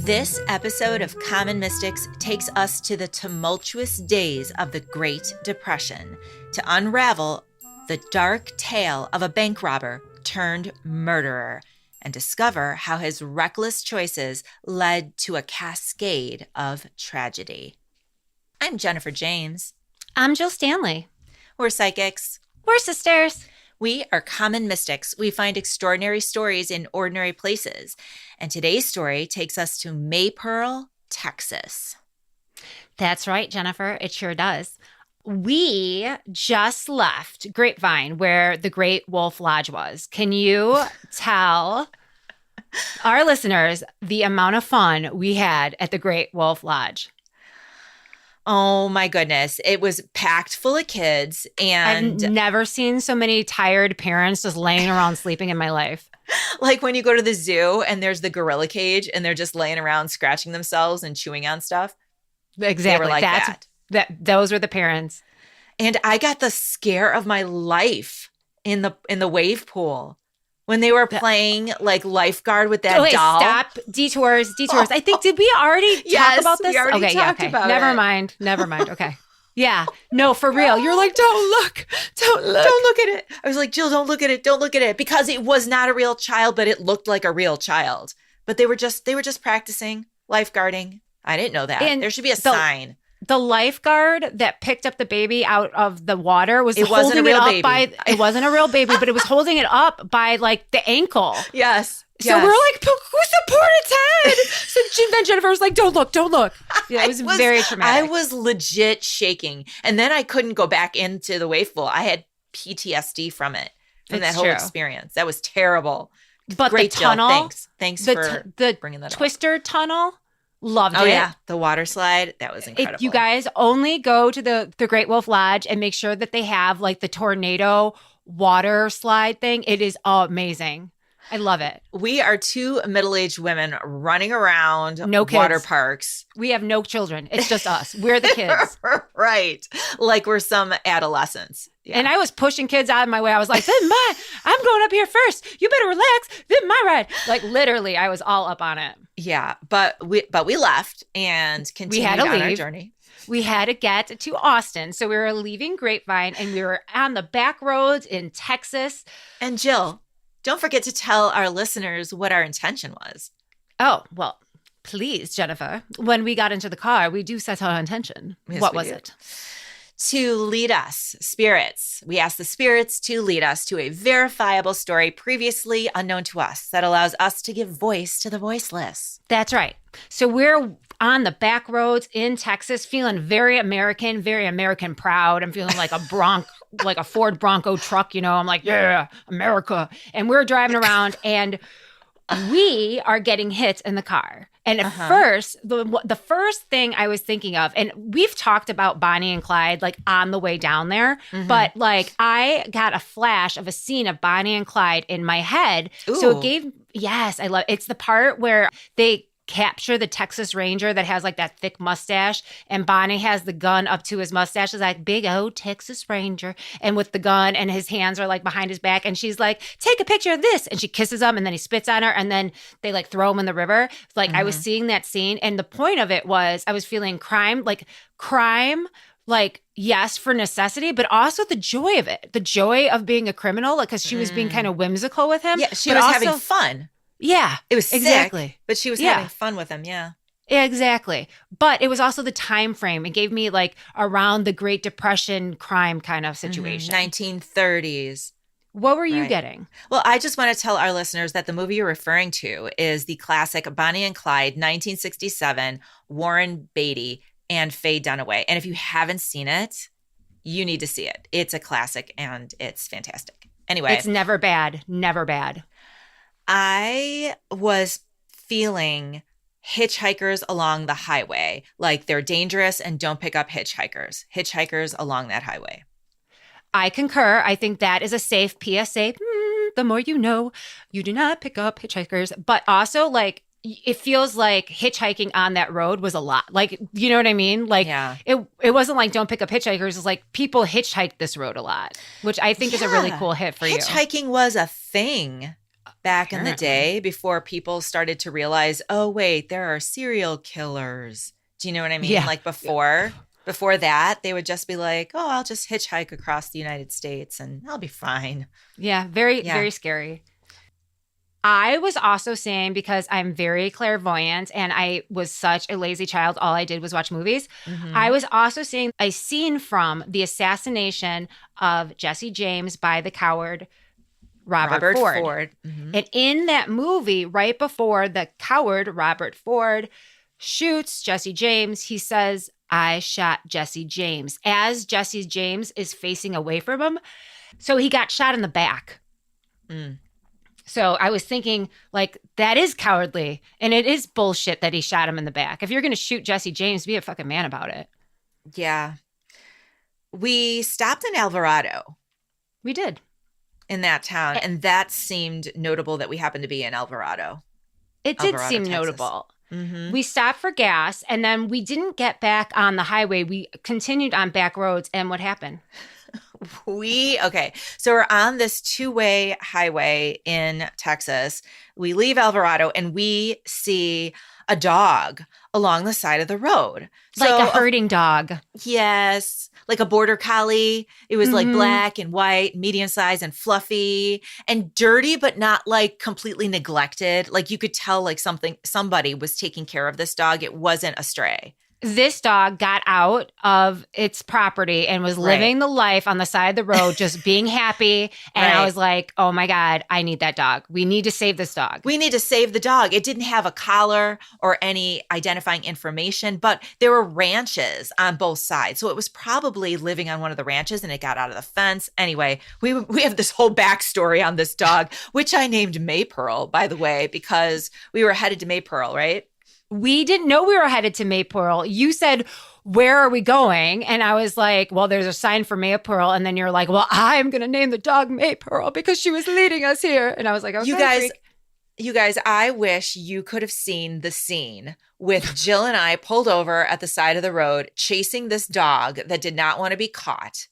This episode of Common Mystics takes us to the tumultuous days of the Great Depression to unravel the dark tale of a bank robber turned murderer and discover how his reckless choices led to a cascade of tragedy. I'm Jennifer James. I'm Jill Stanley. We're psychics. We're sisters. We are common mystics. We find extraordinary stories in ordinary places. And today's story takes us to Maypearl, Texas. That's right, Jennifer. It sure does. We just left Grapevine, where the Great Wolf Lodge was. Can you tell our listeners the amount of fun we had at the Great Wolf Lodge? Oh my goodness. It was packed full of kids, and I've never seen so many tired parents just laying around sleeping in my life. Like when you go to the zoo and there's the gorilla cage and they're just laying around scratching themselves and chewing on stuff. Exactly. They were like Those were the parents. And I got the scare of my life in the wave pool when they were playing like lifeguard with that doll. Stop. Detours. I think, did we already talk about this? We already talked about Never it. mind. Okay. Yeah. No, for real. You're like, don't look at it. I was like, Jill, don't look at it. Because it was not a real child, but it looked like a real child. But they were just practicing lifeguarding. I didn't know that. And there should be a sign. The lifeguard that picked up the baby out of the water was it wasn't a real baby. It wasn't a real baby, but it was holding it up by like the ankle. Yes. So we're like, who supported Ted? So then Jennifer was like, don't look. Yeah, it was very traumatic. I was legit shaking. And then I couldn't go back into the wave pool. I had PTSD from it, from that whole experience. That was terrible. But great, the tunnel, Jill. Thanks for bringing that up. The Twister tunnel, loved it. Oh, yeah. The water slide. That was incredible. You guys only go to the Great Wolf Lodge and make sure that they have like the tornado water slide thing. It is amazing. I love it. We are two middle-aged women running around no kids. Water parks. We have no children. It's just us. We're the kids. Right. Like we're some adolescents. Yeah. And I was pushing kids out of my way. I was like, I'm going up here first. You better relax. This is my ride. Like literally, I was all up on it. Yeah. But we left and continued on our journey. We had to get to Austin. So we were leaving Grapevine and we were on the back roads in Texas. And Jill, don't forget to tell our listeners what our intention was. Oh, well, please, Jennifer. When we got into the car, we do set our intention. Yes, what was it? To lead us, spirits. We asked the spirits to lead us to a verifiable story previously unknown to us that allows us to give voice to the voiceless. That's right. So we're on the back roads in Texas, feeling very American proud. I'm feeling like like a Ford Bronco truck, I'm like, yeah, America. And we're driving around and we are getting hit in the car. And at first, the first thing I was thinking of, and we've talked about Bonnie and Clyde like on the way down there, but like I got a flash of a scene of Bonnie and Clyde in my head. Ooh. So I love it's the part where they capture the Texas Ranger that has like that thick mustache, and Bonnie has the gun up to his mustache. It's like big old Texas Ranger, and with the gun, and his hands are like behind his back, and she's like, take a picture of this, and she kisses him, and then he spits on her, and then they like throw him in the river. Like I was seeing that scene, and the point of it was I was feeling crime, like, yes, for necessity, but also the joy of it, the joy of being a criminal, like because she was being kind of whimsical with him. Yeah, she was having fun. Yeah. It was exactly sick, but she was having fun with him, yeah. Exactly. But it was also the time frame. It gave me like around the Great Depression crime kind of situation. 1930s. What were you getting? Well, I just want to tell our listeners that the movie you're referring to is the classic Bonnie and Clyde, 1967, Warren Beatty and Faye Dunaway. And if you haven't seen it, you need to see it. It's a classic and it's fantastic. Anyway. It's never bad. Never bad. I was feeling hitchhikers along the highway, like they're dangerous and don't pick up hitchhikers along that highway. I concur. I think that is a safe PSA. The more you know, you do not pick up hitchhikers. But also like it feels like hitchhiking on that road was a lot. Like, you know what I mean? Like it wasn't like don't pick up hitchhikers. It's like people hitchhiked this road a lot, which I think is a really cool hit for you. Hitchhiking was a thing. back in the Apparently. day before people started to realize, oh, wait, there are serial killers. Do you know what I mean? Yeah. Like before that, they would just be like, oh, I'll just hitchhike across the United States and I'll be fine. Yeah. Very, Yeah. very scary. I was also saying, because I'm very clairvoyant and I was such a lazy child, all I did was watch movies. I Mm-hmm. was also seeing a scene from the assassination of Jesse James by the coward Robert Robert Ford. Ford. Mm-hmm. And in that movie, right before the coward Robert Ford shoots Jesse James, he says, I shot Jesse James, as Jesse James is facing away from him. So he got shot in the back. Mm. So I was thinking, like, that is cowardly. And it is bullshit that he shot him in the back. If you're going to shoot Jesse James, be a fucking man about it. Yeah. We stopped in Alvarado We did. in that town, It, and that seemed notable that we happened to be in Alvarado, it did seem Texas. notable. Mm-hmm. We stopped for gas and then we didn't get back on the highway. We continued on back roads. And what happened? Okay. So we're on this two-way highway in Texas. We leave Alvarado and we see a dog along the side of the road. Like So, a herding dog. yes, like a border collie. It was like Mhm. black and white, medium size and fluffy and dirty, but not like completely neglected. Like you could tell like somebody was taking care of this dog. It wasn't a stray. This dog got out of its property and was living the life on the side of the road, just being happy. And I Right. was like, oh my God, I need that dog. We need to save this dog. We need to save the dog. It didn't have a collar or any identifying information, but there were ranches on both sides. So it was probably living on one of the ranches and it got out of the fence. Anyway, we have this whole backstory on this dog, which I named Maypearl, by the way, because we were headed to Maypearl, right? We didn't know we were headed to Maypearl. You said, where are we going? And I was like, well, there's a sign for Maypearl. And then you're like, well, I'm going to name the dog Maypearl because she was leading us here. And I was like, okay, You guys, I wish you could have seen the scene with Jill and I pulled over at the side of the road, chasing this dog that did not want to be caught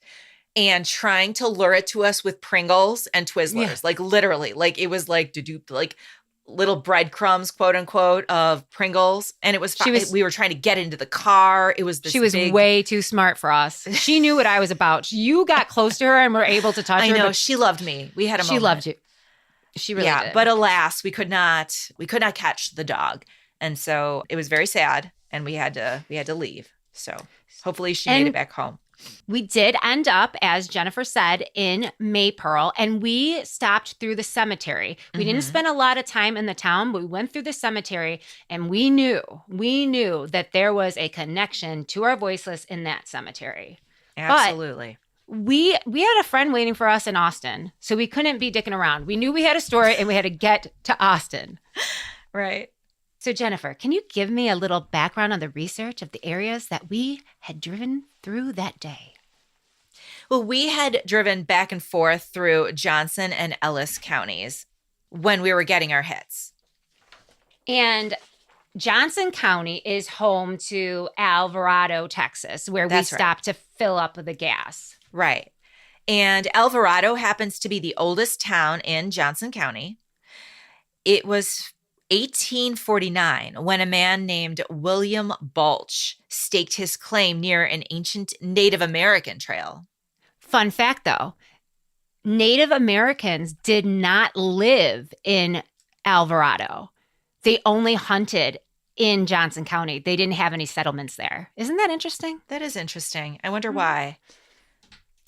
and trying to lure it to us with Pringles and Twizzlers. Yeah. Like literally, like it was like like little breadcrumbs, quote unquote, of Pringles. And it was, we were trying to get into the car. It was this She was way too smart for us. She knew what I was about. You got close to her and were able to touch her. I know, she loved me. We had a moment. She loved you. She really did. But alas, we could not catch the dog. And so it was very sad and we had to leave. So hopefully she made it back home. We did end up, as Jennifer said, in Maypearl, and we stopped through the cemetery. We didn't spend a lot of time in the town, but we went through the cemetery, and we knew that there was a connection to our voiceless in that cemetery. Absolutely. But we had a friend waiting for us in Austin, so we couldn't be dicking around. We knew we had a story, and we had to get to Austin. Right. So, Jennifer, can you give me a little background on the research of the areas that we had driven through that day? Well, we had driven back and forth through Johnson and Ellis counties when we were getting our hits. And Johnson County is home to Alvarado, Texas, where we stopped to fill up the gas. Right. And Alvarado happens to be the oldest town in Johnson County. It was 1849 when a man named William Balch staked his claim near an ancient Native American trail. Fun fact, though, Native Americans did not live in Alvarado. They only hunted in Johnson County. They didn't have any settlements there. Isn't that interesting? That is interesting. I wonder why.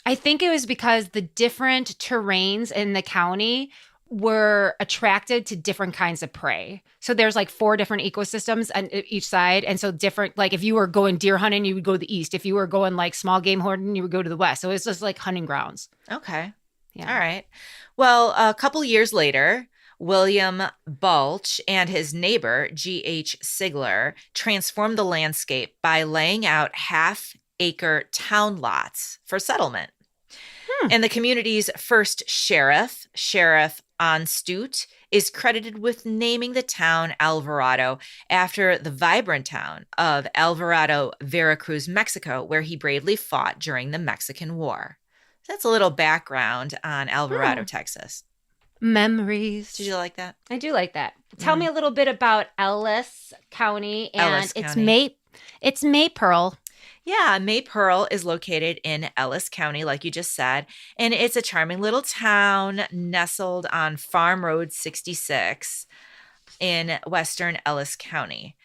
I think it was because the different terrains in the county were attracted to different kinds of prey. So there's like 4 different ecosystems on each side. And so different, like if you were going deer hunting, you would go to the east. If you were going like small game hunting, you would go to the west. So it's just like hunting grounds. Okay. Yeah. All right. Well, a couple years later, William Balch and his neighbor, G.H. Sigler, transformed the landscape by laying out half-acre town lots for settlement. And the community's first sheriff, Sheriff Anstute, is credited with naming the town Alvarado after the vibrant town of Alvarado, Veracruz, Mexico, where he bravely fought during the Mexican War. That's a little background on Alvarado, Texas. Memories. Did you like that? I do like that. Tell me a little bit about Ellis County, and Ellis County. It's Maypearl. Yeah, Maypearl is located in Ellis County, like you just said, and it's a charming little town nestled on Farm Road 66 in western Ellis County.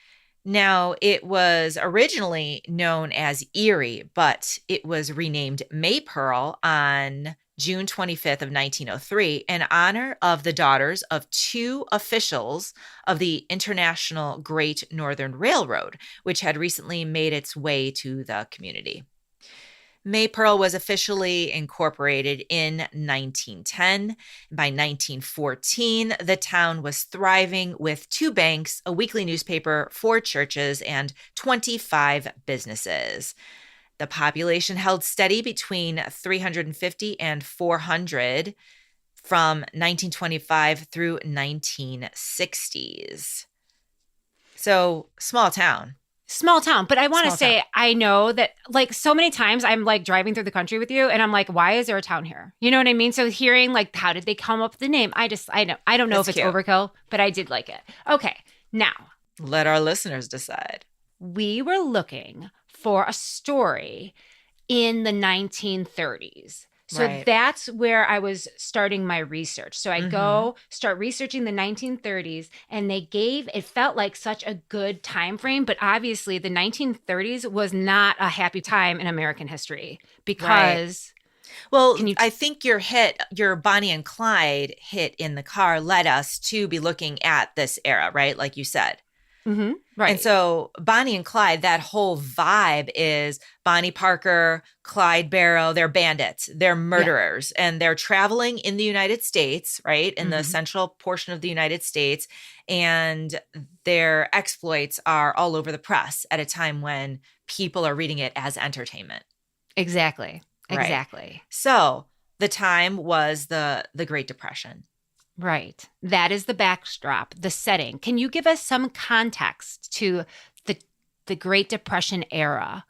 Now, it was originally known as Erie, but it was renamed Maypearl on June 25th of 1903 in honor of the daughters of two officials of the International Great Northern Railroad, which had recently made its way to the community. Maypearl was officially incorporated in 1910. By 1914, the town was thriving with 2 banks, a weekly newspaper, 4 churches, and 25 businesses. The population held steady between 350 and 400 from 1925 through 1960s. So, small town. Small town. But I want to Small say, town. I know that like so many times I'm like driving through the country with you and I'm like, why is there a town here? You know what I mean? So hearing like, how did they come up with the name? I don't know That's if it's cute. overkill, but I did like it. Okay. Now, Let our listeners decide. we were looking for a story in the 1930s. So Right. that's where I was starting my research. So I go start researching the 1930s, and it felt like such a good time frame, but obviously the 1930s was not a happy time in American history because Well, Can you I think your Bonnie and Clyde hit in the car led us to be looking at this era, right? Like you said. right. And so Bonnie and Clyde, that whole vibe is Bonnie Parker, Clyde Barrow, they're bandits, they're murderers, and they're traveling in the United States, right? In the central portion of the United States. And their exploits are all over the press at a time when people are reading it as entertainment. Exactly. Right. Exactly. So the time was the Great Depression. Right. That is the backdrop, the setting. Can you give us some context to the Great Depression era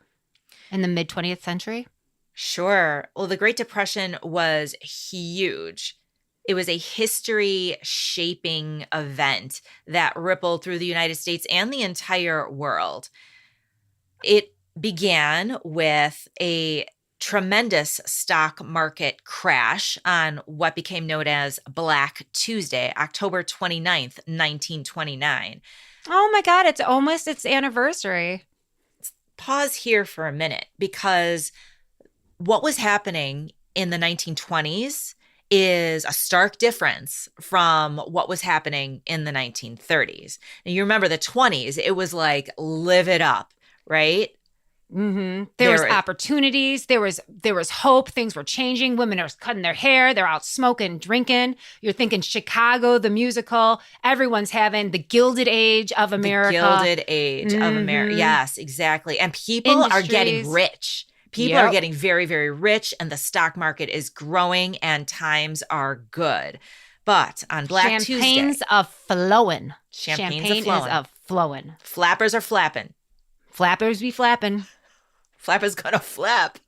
in the mid 20th century? Sure. Well, the Great Depression was huge. It was a history-shaping event that rippled through the United States and the entire world. It began with a tremendous stock market crash on what became known as Black Tuesday, October 29th, 1929. Oh my God, it's almost its anniversary. Pause here for a minute, because what was happening in the 1920s is a stark difference from what was happening in the 1930s. And you remember the 20s, it was like live it up, right? There was opportunities. There was hope. Things were changing. Women are cutting their hair. They're out smoking, drinking. You're thinking Chicago, the musical. Everyone's having the Gilded Age of America. The Gilded Age of America. Yes, exactly. And people are getting rich. People are getting very, very rich, and the stock market is growing, and times are good. But on Black Tuesday, Champagne's a-flowing. Champagne is a-flowing. Flappers are flapping. Flappers be flapping. Flapper's gonna flap.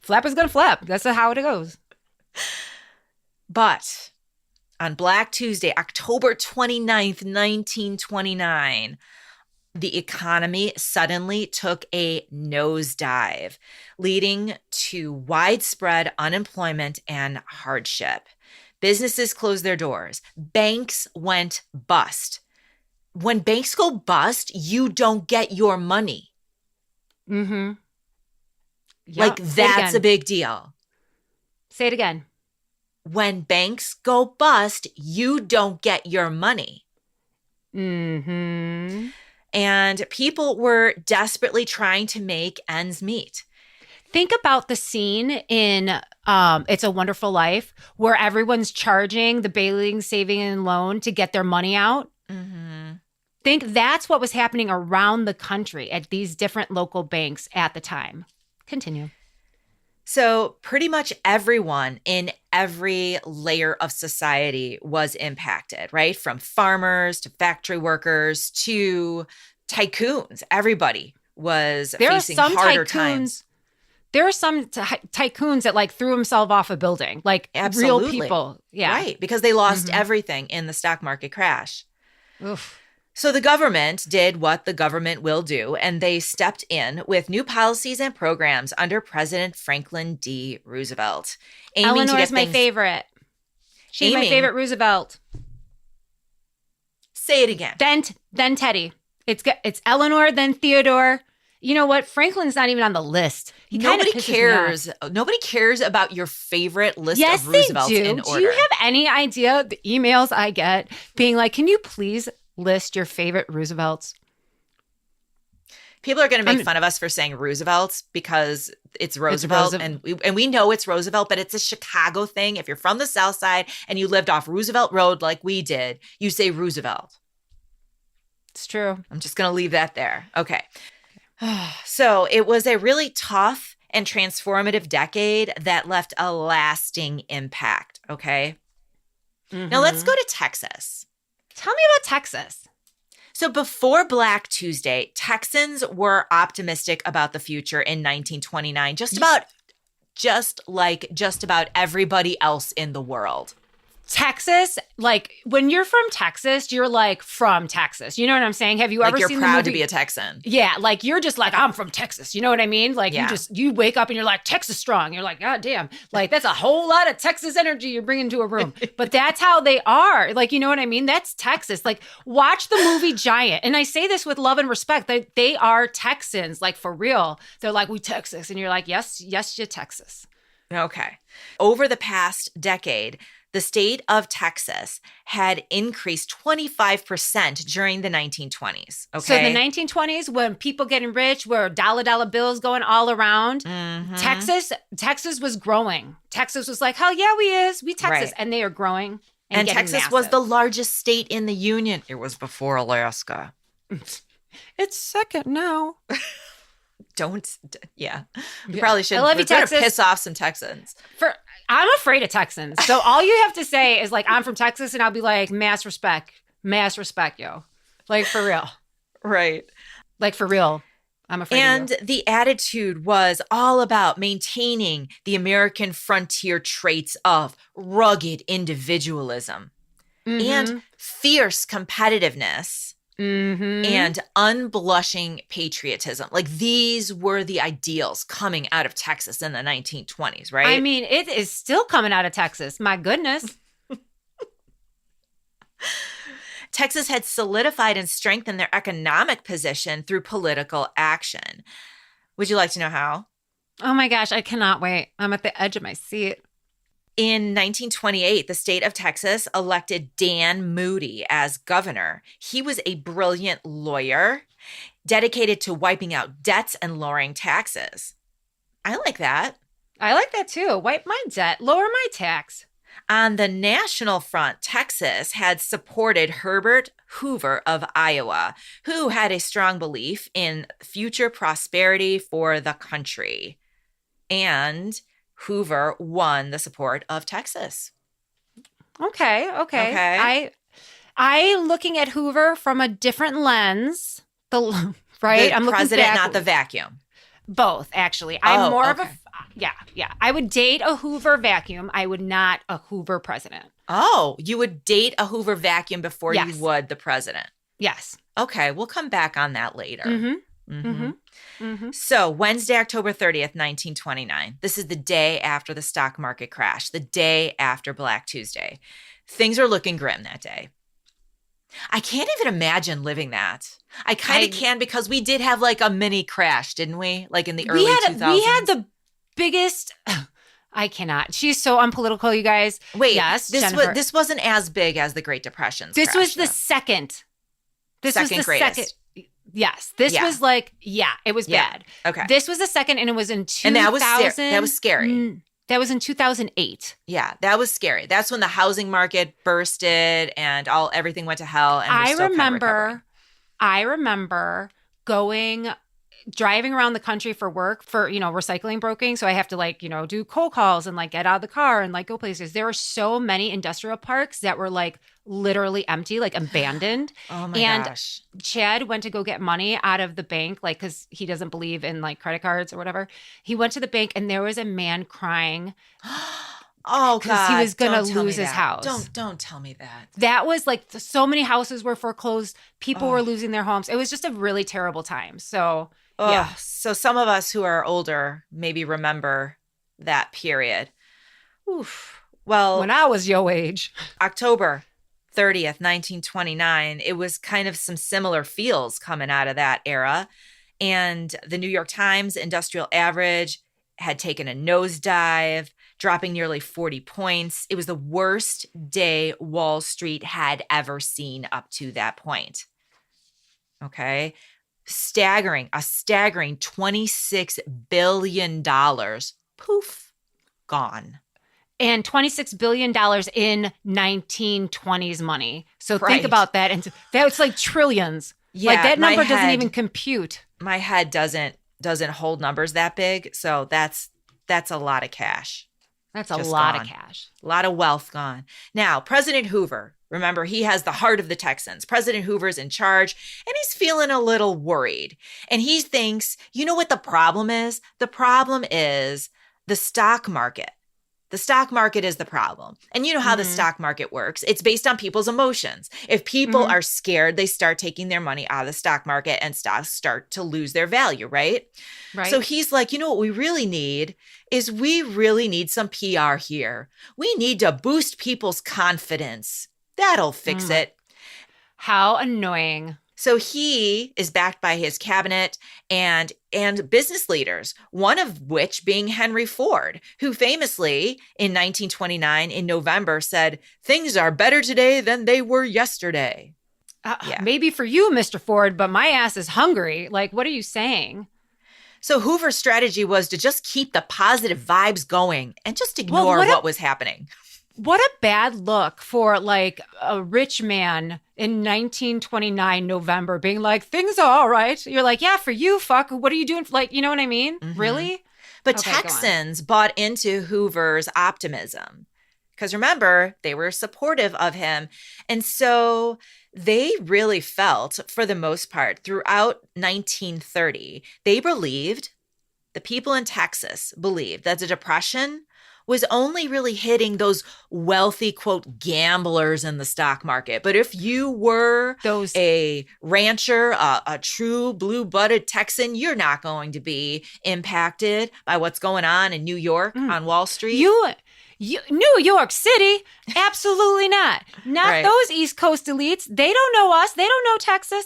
Flapper's gonna flap. That's how it goes. But on Black Tuesday, October 29th, 1929, the economy suddenly took a nosedive, leading to widespread unemployment and hardship. Businesses closed their doors. Banks went bust. When banks go bust, you don't get your money. Yep. Like, that's a big deal. Say it again. When banks go bust, you don't get your money. And people were desperately trying to make ends meet. Think about the scene in It's a Wonderful Life where everyone's charging the Bailing Saving and Loan to get their money out. Think that's what was happening around the country at these different local banks at the time. Continue. So pretty much everyone in every layer of society was impacted, right? From farmers to factory workers to tycoons. Everybody was facing harder times. there are some tycoons that like threw himself off a building, like Absolutely. real people. Yeah. Right, because they lost everything in the stock market crash. Oof. So the government did what the government will do, and they stepped in with new policies and programs under President Franklin D. Roosevelt. Eleanor's my favorite. She's my favorite Roosevelt. Say it again. Then Teddy. It's Eleanor, then Theodore. You know what? Franklin's not even on the list. Nobody cares. Nobody cares about your favorite list of Roosevelts they do. in order. Do you have any idea the emails I get being like, can you please list your favorite Roosevelts? People are going to make fun of us for saying Roosevelts because it's Roosevelt, and we know it's Roosevelt, but it's a Chicago thing. If you're from the South Side and you lived off Roosevelt Road like we did, you say Roosevelt. It's true. I'm just going to leave that there. Okay. So it was a really tough and transformative decade that left a lasting impact. Okay. Now let's go to Texas. Tell me about Texas. So before Black Tuesday, Texans were optimistic about the future in 1929, just about everybody else in the world. Texas, like when you're from Texas, you're like from Texas. You know what I'm saying? Have you ever seen the movie? You're proud to be a Texan. Yeah, like you're just like, I'm from Texas. You know what I mean? Like you wake up and you're like, Texas strong. You're like, God damn. Like that's a whole lot of Texas energy you're bringing to a room. But that's how they are. Like, you know what I mean? That's Texas. Like watch the movie Giant. And I say this with love and respect. They are Texans, like for real. They're like, we Texas. And you're like, yes, you're Texas. Okay. Over the past decade, the state of Texas had increased 25% during the 1920s. Okay. So the 1920s, when people getting rich, were dollar bills going all around, Texas was growing. Texas was like, hell yeah, we Texas. Right. And they are growing. And Texas massive. Was the largest state in the Union. It was before Alaska. It's second now. You probably should. I love you, Texas. Piss off some Texans. I'm afraid of Texans. So all you have to say is like, I'm from Texas, and I'll be like, mass respect, yo. Like for real. Right. Like for real. I'm afraid of you. And the attitude was all about maintaining the American frontier traits of rugged individualism and fierce competitiveness. And unblushing patriotism. Like these were the ideals coming out of Texas in the 1920s, right? I mean, it is still coming out of Texas. My goodness. Texas had solidified and strengthened their economic position through political action. Would you like to know how? Oh my gosh, I cannot wait. I'm at the edge of my seat. In 1928, the state of Texas elected Dan Moody as governor. He was a brilliant lawyer dedicated to wiping out debts and lowering taxes. I like that. I like that too. Wipe my debt, lower my tax. On the national front, Texas had supported Herbert Hoover of Iowa, who had a strong belief in future prosperity for the country. And Hoover won the support of Texas. Okay. I looking at Hoover from a different lens. I'm president, not the vacuum. Both, actually. I'm more of a I would date a Hoover vacuum. I would not a Hoover president. Oh, you would date a Hoover vacuum before you would the president. Yes. Okay, we'll come back on that later. So Wednesday, October 30th, 1929. This is the day after the stock market crash, the day after Black Tuesday. Things are looking grim that day. I can't even imagine living that. I kind of can because we did have like a mini crash, didn't we? Like in the early 2000s. We had the biggest... I cannot. She's so unpolitical, you guys. Wait, yes, this wasn't as big as the Great Depression. This was the second. This was the greatest. Second. Yes. This was like, it was bad. Okay. This was the second, and it was in 2000. And that was scary. That was in 2008. Yeah, that was scary. That's when the housing market bursted and everything went to hell. And I remember going driving around the country for work for, recycling broking. So I have to like, do cold calls and like get out of the car and like go places. There were so many industrial parks that were like literally empty, like abandoned. Oh my And gosh. Chad went to go get money out of the bank, like, because he doesn't believe in like credit cards or whatever. He went to the bank and there was a man crying Oh because God. he was going to Don't tell me lose his that. house. Don't tell me that. That was like so many houses were foreclosed. People were losing their homes. It was just a really terrible time. So, yeah. So some of us who are older maybe remember that period. Oof. Well, When I was your age. October 30th, 1929, it was kind of some similar feels coming out of that era. And the New York Times industrial average had taken a nosedive, dropping nearly 40 points. It was the worst day Wall Street had ever seen up to that point. Okay. A staggering $26 billion. Poof, gone. And $26 billion in 1920s money. So Right. think about that. And that's like trillions. Yeah, like that my number doesn't head- even compute. My head doesn't hold numbers that big. So that's a lot of cash. That's a Just lot gone. of cash. A lot of wealth gone. Now, President Hoover, remember, he has the heart of the Texans. President Hoover's in charge, and he's feeling a little worried. And he thinks, you know what the problem is? The problem is the stock market. The stock market is the problem. And you know how the stock market works. It's based on people's emotions. If people are scared, they start taking their money out of the stock market and stocks start to lose their value, right? Right. So he's like, you know what we really need is we really need some PR here. We need to boost people's confidence. That'll fix it. How annoying. So he is backed by his cabinet and business leaders, one of which being Henry Ford, who famously in 1929 in November said, "Things are better today than they were yesterday." Yeah. Maybe for you, Mr. Ford, but my ass is hungry. Like, what are you saying? So Hoover's strategy was to just keep the positive vibes going and just ignore what was happening. What a bad look for like a rich man in 1929 November being like, things are all right. You're like, yeah, for you, fuck. What are you doing? Like, you know what I mean? Really? But Okay, go on. Texans bought into Hoover's optimism because remember, they were supportive of him. And so they really felt, for the most part, throughout 1930, the people in Texas believed that the Depression was only really hitting those wealthy, quote, gamblers in the stock market. But if you were a rancher, a true blue-blooded Texan, you're not going to be impacted by what's going on in New York on Wall Street. New York City? Absolutely not. Not Right. those East Coast elites. They don't know us. They don't know Texas.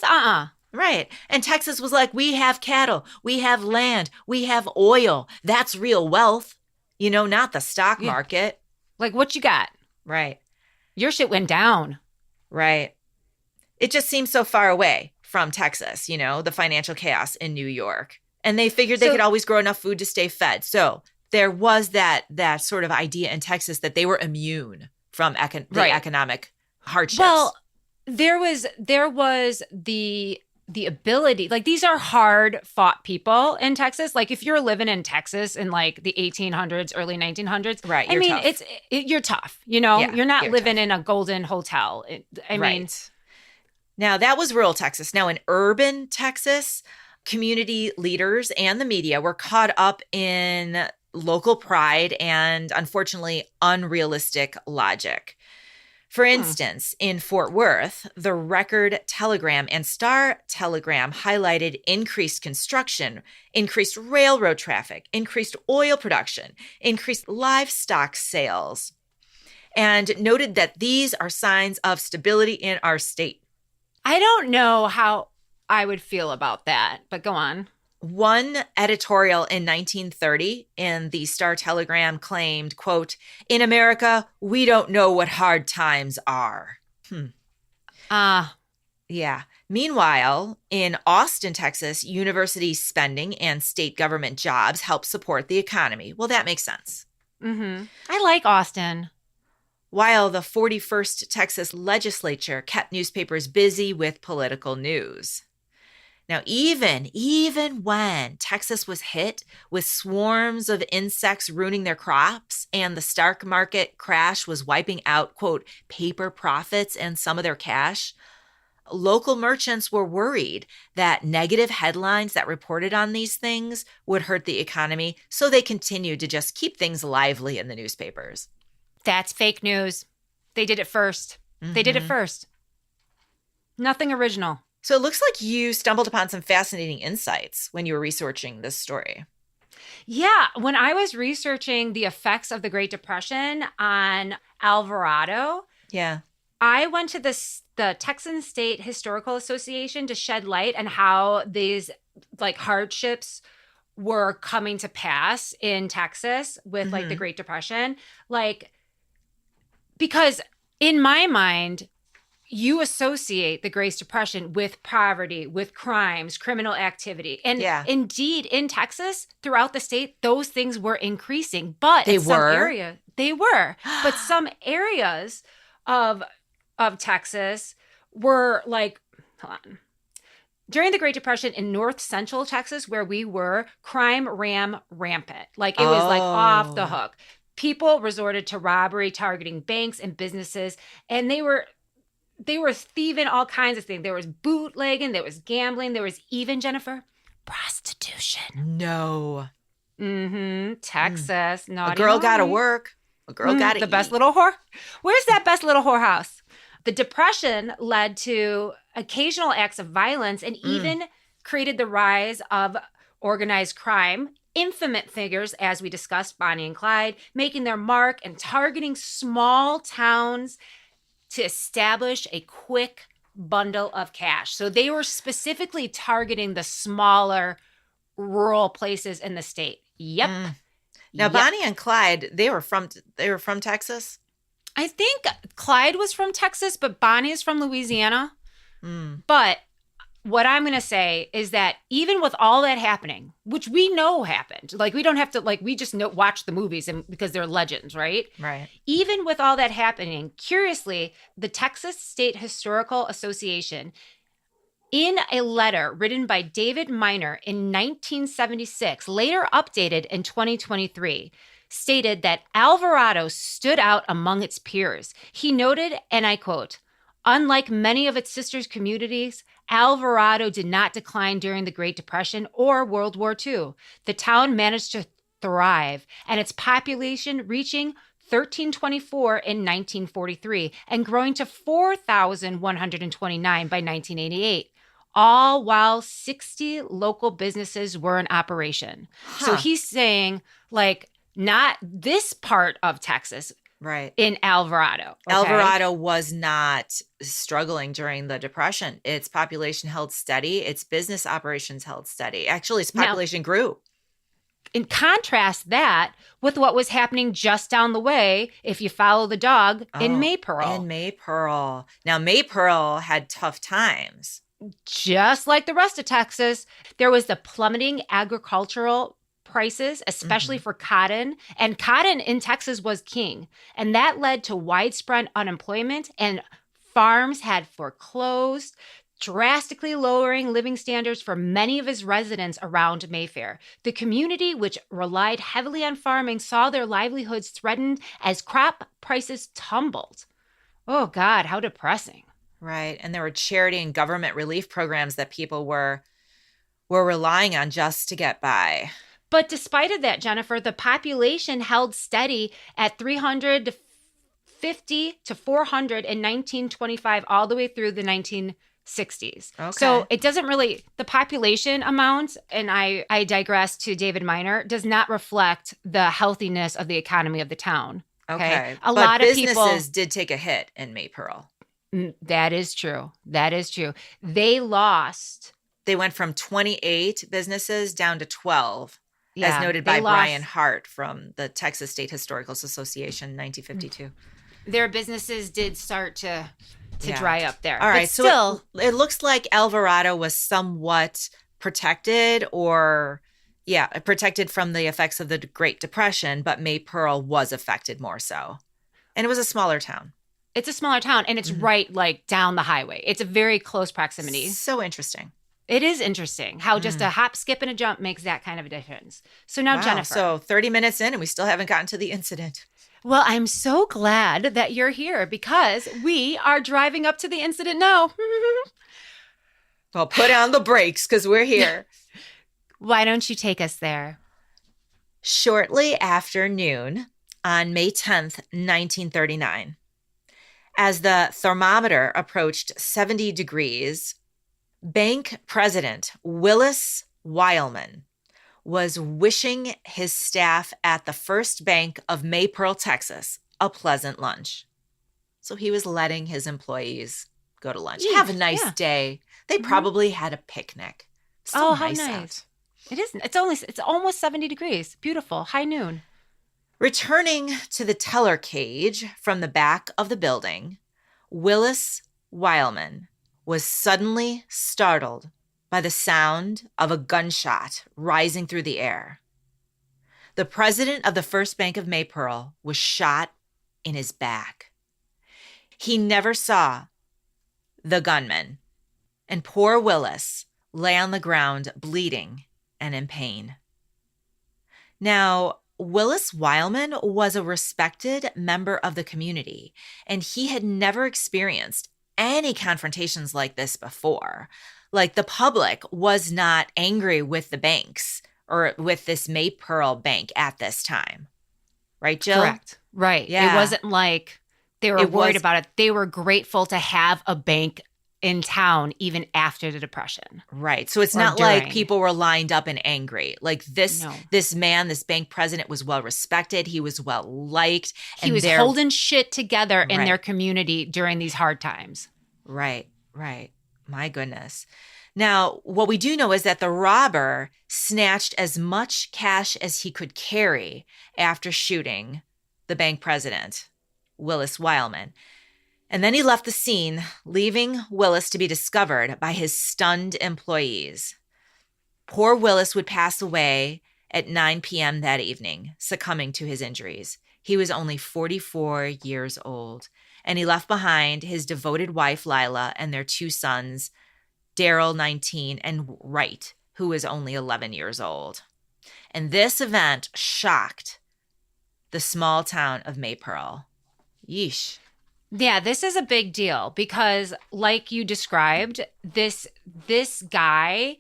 Right. And Texas was like, we have cattle, we have land, we have oil. That's real wealth. You know, not the stock market. Like, what you got? Right. Your shit went down. Right. It just seems so far away from Texas, you know, the financial chaos in New York. And they figured they could always grow enough food to stay fed. So there was that sort of idea in Texas that they were immune from the economic hardships. Well, there was the ability, like, these are hard fought people in Texas. Like, if you're living in Texas in like the 1800s, early 1900s, right? I mean, tough. you're tough. You know, Yeah, you're not you're living tough. in a golden hotel. I mean, now that was rural Texas. Now in urban Texas, community leaders and the media were caught up in local pride and, unfortunately, unrealistic logic. For instance, in Fort Worth, the Record Telegram and Star Telegram highlighted increased construction, increased railroad traffic, increased oil production, increased livestock sales, and noted that these are signs of stability in our state. I don't know how I would feel about that, but go on. One editorial in 1930 in the Star Telegram claimed, quote, "In America, we don't know what hard times are." Yeah. Meanwhile, in Austin, Texas, university spending and state government jobs help support the economy. Well, that makes sense. I like Austin. While the 41st Texas legislature kept newspapers busy with political news. Now, even when Texas was hit with swarms of insects ruining their crops and the stock market crash was wiping out, quote, paper profits and some of their cash, local merchants were worried that negative headlines that reported on these things would hurt the economy, so they continued to just keep things lively in the newspapers. That's fake news. They did it first. They did it first. Nothing original. So it looks like you stumbled upon some fascinating insights when you were researching this story. Yeah, when I was researching the effects of the Great Depression on Alvarado, Yeah. I went to the Texan State Historical Association to shed light on how these like hardships were coming to pass in Texas with like the Great Depression. Like, because in my mind, you associate the Great Depression with poverty, with crimes, criminal activity. And indeed, in Texas, throughout the state, those things were increasing. But they were. But some areas of Texas were like, hold on. During the Great Depression in north central Texas, where we were, crime ran rampant. Like it was like off the hook. People resorted to robbery, targeting banks and businesses, and they were thieving all kinds of things. There was bootlegging, there was gambling, there was even, Jennifer, prostitution. No. Texas. Naughty. A girl got to work. A girl got to the best little whore. Where's that best little whorehouse? The Depression led to occasional acts of violence and even created the rise of organized crime. Infamous figures, as we discussed, Bonnie and Clyde, making their mark and targeting small towns to establish a quick bundle of cash. So they were specifically targeting the smaller rural places in the state. Yep. Now, Bonnie and Clyde, they were from Texas? I think Clyde was from Texas, but Bonnie is from Louisiana. But what I'm going to say is that even with all that happening, which we know happened, like we don't have to, like we just watch the movies and because they're legends, right? Right. Even with all that happening, curiously, the Texas State Historical Association, in a letter written by David Miner in 1976, later updated in 2023, stated that Alvarado stood out among its peers. He noted, and I quote, "Unlike many of its sister communities, Alvarado did not decline during the Great Depression or World War II. The town managed to thrive, and its population reaching 1,324 in 1943 and growing to 4,129 by 1988. All while 60 local businesses were in operation." So he's saying, like, not this part of Texas, right, in Alvarado. Okay? Alvarado was not struggling during the Depression. Its population held steady. Its business operations held steady. Actually, its population grew. In contrast that with what was happening just down the way, if you follow the dog, in Maypearl. In Maypearl. Now, Maypearl had tough times. Just like the rest of Texas, there was the plummeting agricultural prices, especially for cotton. And cotton in Texas was king. And that led to widespread unemployment, and farms had foreclosed, drastically lowering living standards for many of his residents around Mayfair. The community, which relied heavily on farming, saw their livelihoods threatened as crop prices tumbled. Oh, God, how depressing. Right. And there were charity and government relief programs that people were relying on just to get by. But despite of that, Jennifer, the population held steady at 350 to 400 in 1925 all the way through the 1960s. Okay. So it doesn't really, the population amount, and I digress to David Miner, does not reflect the healthiness of the economy of the town. Okay. A lot of businesses did take a hit in Maypearl. That is true. That is true. They went from 28 businesses down to 12. As noted by Brian Hart from the Texas State Historical Association, 1952. Their businesses did start to dry up there. All right. But still, it looks like Alvarado was somewhat protected protected from the effects of the Great Depression, but Maypearl was affected more so. And it was a smaller town. It's a smaller town, and it's right like down the highway. It's a very close proximity. So interesting. It is interesting how just a hop, skip, and a jump makes that kind of a difference. So now, Wow. Jennifer. So 30 minutes in and we still haven't gotten to the incident. Well, I'm so glad that you're here because we are driving up to the incident now. Well, put on the brakes because we're here. Why don't you take us there? Shortly after noon on May 10th, 1939, as the thermometer approached 70 degrees, bank president Willis Wildman was wishing his staff at the First Bank of Maypearl, Texas, a pleasant lunch. So he was letting his employees go to lunch. Have a nice day. They probably had a picnic. Still how nice. Out. It isn't. It's almost 70 degrees. Beautiful. High noon. Returning to the teller cage from the back of the building, Willis Wildman was suddenly startled by the sound of a gunshot rising through the air. The president of the First Bank of Maypearl was shot in his back. He never saw the gunman, and poor Willis lay on the ground bleeding and in pain. Now, Willis Wildman was a respected member of the community, and he had never experienced any confrontations like this before. Like, the public was not angry with the banks or with this Maypearl bank at this time. Right, Jill? Correct. Right. Yeah. It wasn't like they were worried about it. They were grateful to have a bank in town even after the Depression. Right. So it's not like people were lined up and angry. Like this man, this bank president was well respected. He was well liked. He was holding shit together in their community during these hard times. Right. Right. My goodness. Now, what we do know is that the robber snatched as much cash as he could carry after shooting the bank president, Willis Wildman. And then he left the scene, leaving Willis to be discovered by his stunned employees. Poor Willis would pass away at 9 p.m. that evening, succumbing to his injuries. He was only 44 years old, and he left behind his devoted wife, Lila, and their two sons, Daryl, 19, and Wright, who was only 11 years old. And this event shocked the small town of Maypearl. Yeesh. Yeah, this is a big deal because, like you described, this guy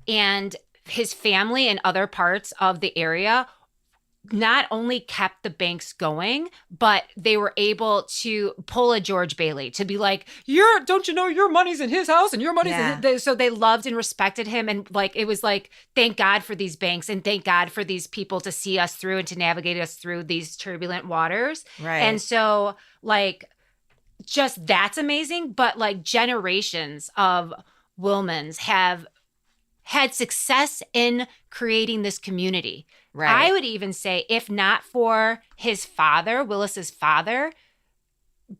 and his family and other parts of the area not only kept the banks going, but they were able to pull a George Bailey to be like, don't you know your money's in his house and your money's in his. So they loved and respected him. And like, it was like, thank God for these banks and thank God for these people to see us through and to navigate us through these turbulent waters. Right. And so like, just that's amazing. But like generations of Wilmans have had success in creating this community. Right. I would even say, if not for his father, Willis's father,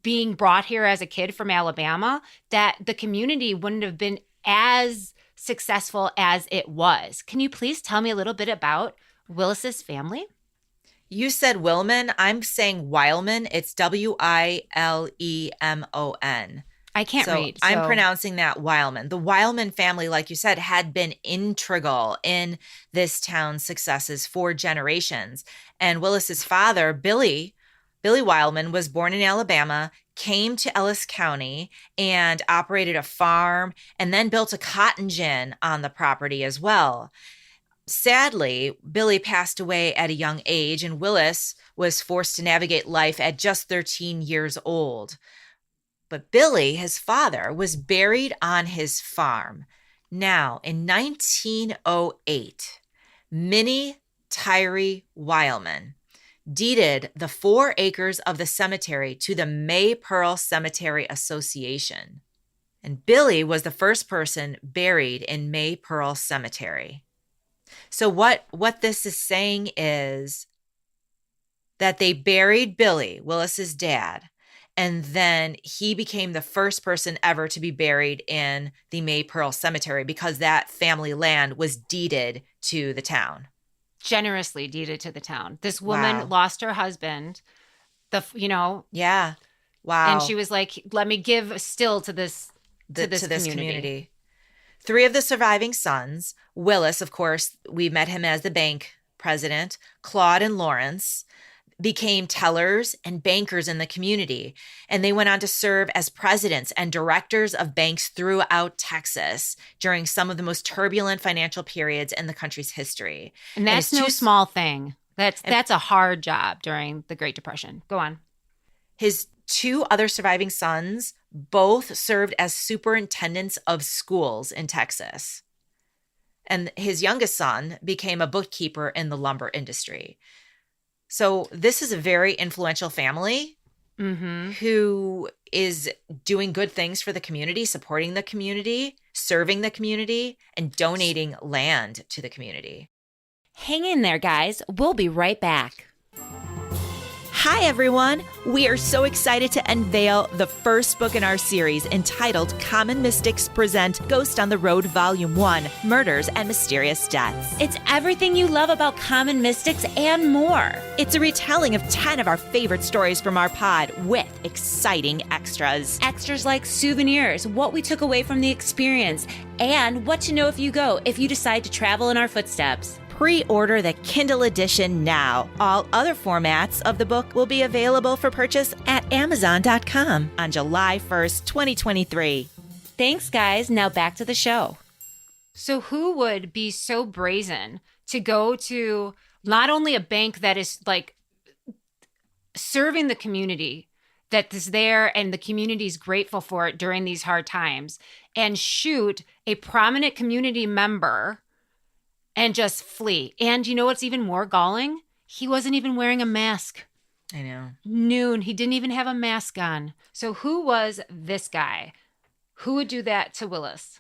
being brought here as a kid from Alabama, that the community wouldn't have been as successful as it was. Can you please tell me a little bit about Willis's family? You said Wilman. I'm saying Wildman. It's Wilemon. I can't read. So I'm pronouncing that Wildman. The Wildman family, like you said, had been integral in this town's successes for generations. And Willis's father, Billy Wildman, was born in Alabama, came to Ellis County and operated a farm and then built a cotton gin on the property as well. Sadly, Billy passed away at a young age, and Willis was forced to navigate life at just 13 years old. But Billy, his father, was buried on his farm. Now, in 1908, Minnie Tyree Wildman deeded the 4 acres of the cemetery to the Maypearl Cemetery Association. And Billy was the first person buried in Maypearl Cemetery. So what this is saying is that they buried Billy, Willis's dad, and then he became the first person ever to be buried in the Maypearl Cemetery because that family land was deeded to the town. Generously deeded to the town. This woman lost her husband. Yeah. Wow. And she was like, let me give still to this community. 3 of the surviving sons, Willis, of course, we met him as the bank president, Claude and Lawrence, became tellers and bankers in the community. And they went on to serve as presidents and directors of banks throughout Texas during some of the most turbulent financial periods in the country's history. And that's no small thing. That's a hard job during the Great Depression. Go on. His 2 other surviving sons both served as superintendents of schools in Texas. And his youngest son became a bookkeeper in the lumber industry. So this is a very influential family who is doing good things for the community, supporting the community, serving the community, and donating land to the community. Hang in there, guys. We'll be right back. Hi, everyone. We are so excited to unveil the first book in our series entitled Common Mystics Present Ghost on the Road Volume 1, Murders and Mysterious Deaths. It's everything you love about common mystics and more. It's a retelling of 10 of our favorite stories from our pod with exciting extras. Extras like souvenirs, what we took away from the experience, and what to know if you go if you decide to travel in our footsteps. Pre-order the Kindle edition now. All other formats of the book will be available for purchase at Amazon.com on July 1st, 2023. Thanks, guys. Now back to the show. So who would be so brazen to go to not only a bank that is like serving the community that is there and the community is grateful for it during these hard times, and shoot a prominent community member and just flee? And you know what's even more galling? He wasn't even wearing a mask. I know. Noon. He didn't even have a mask on. So who was this guy? Who would do that to Willis?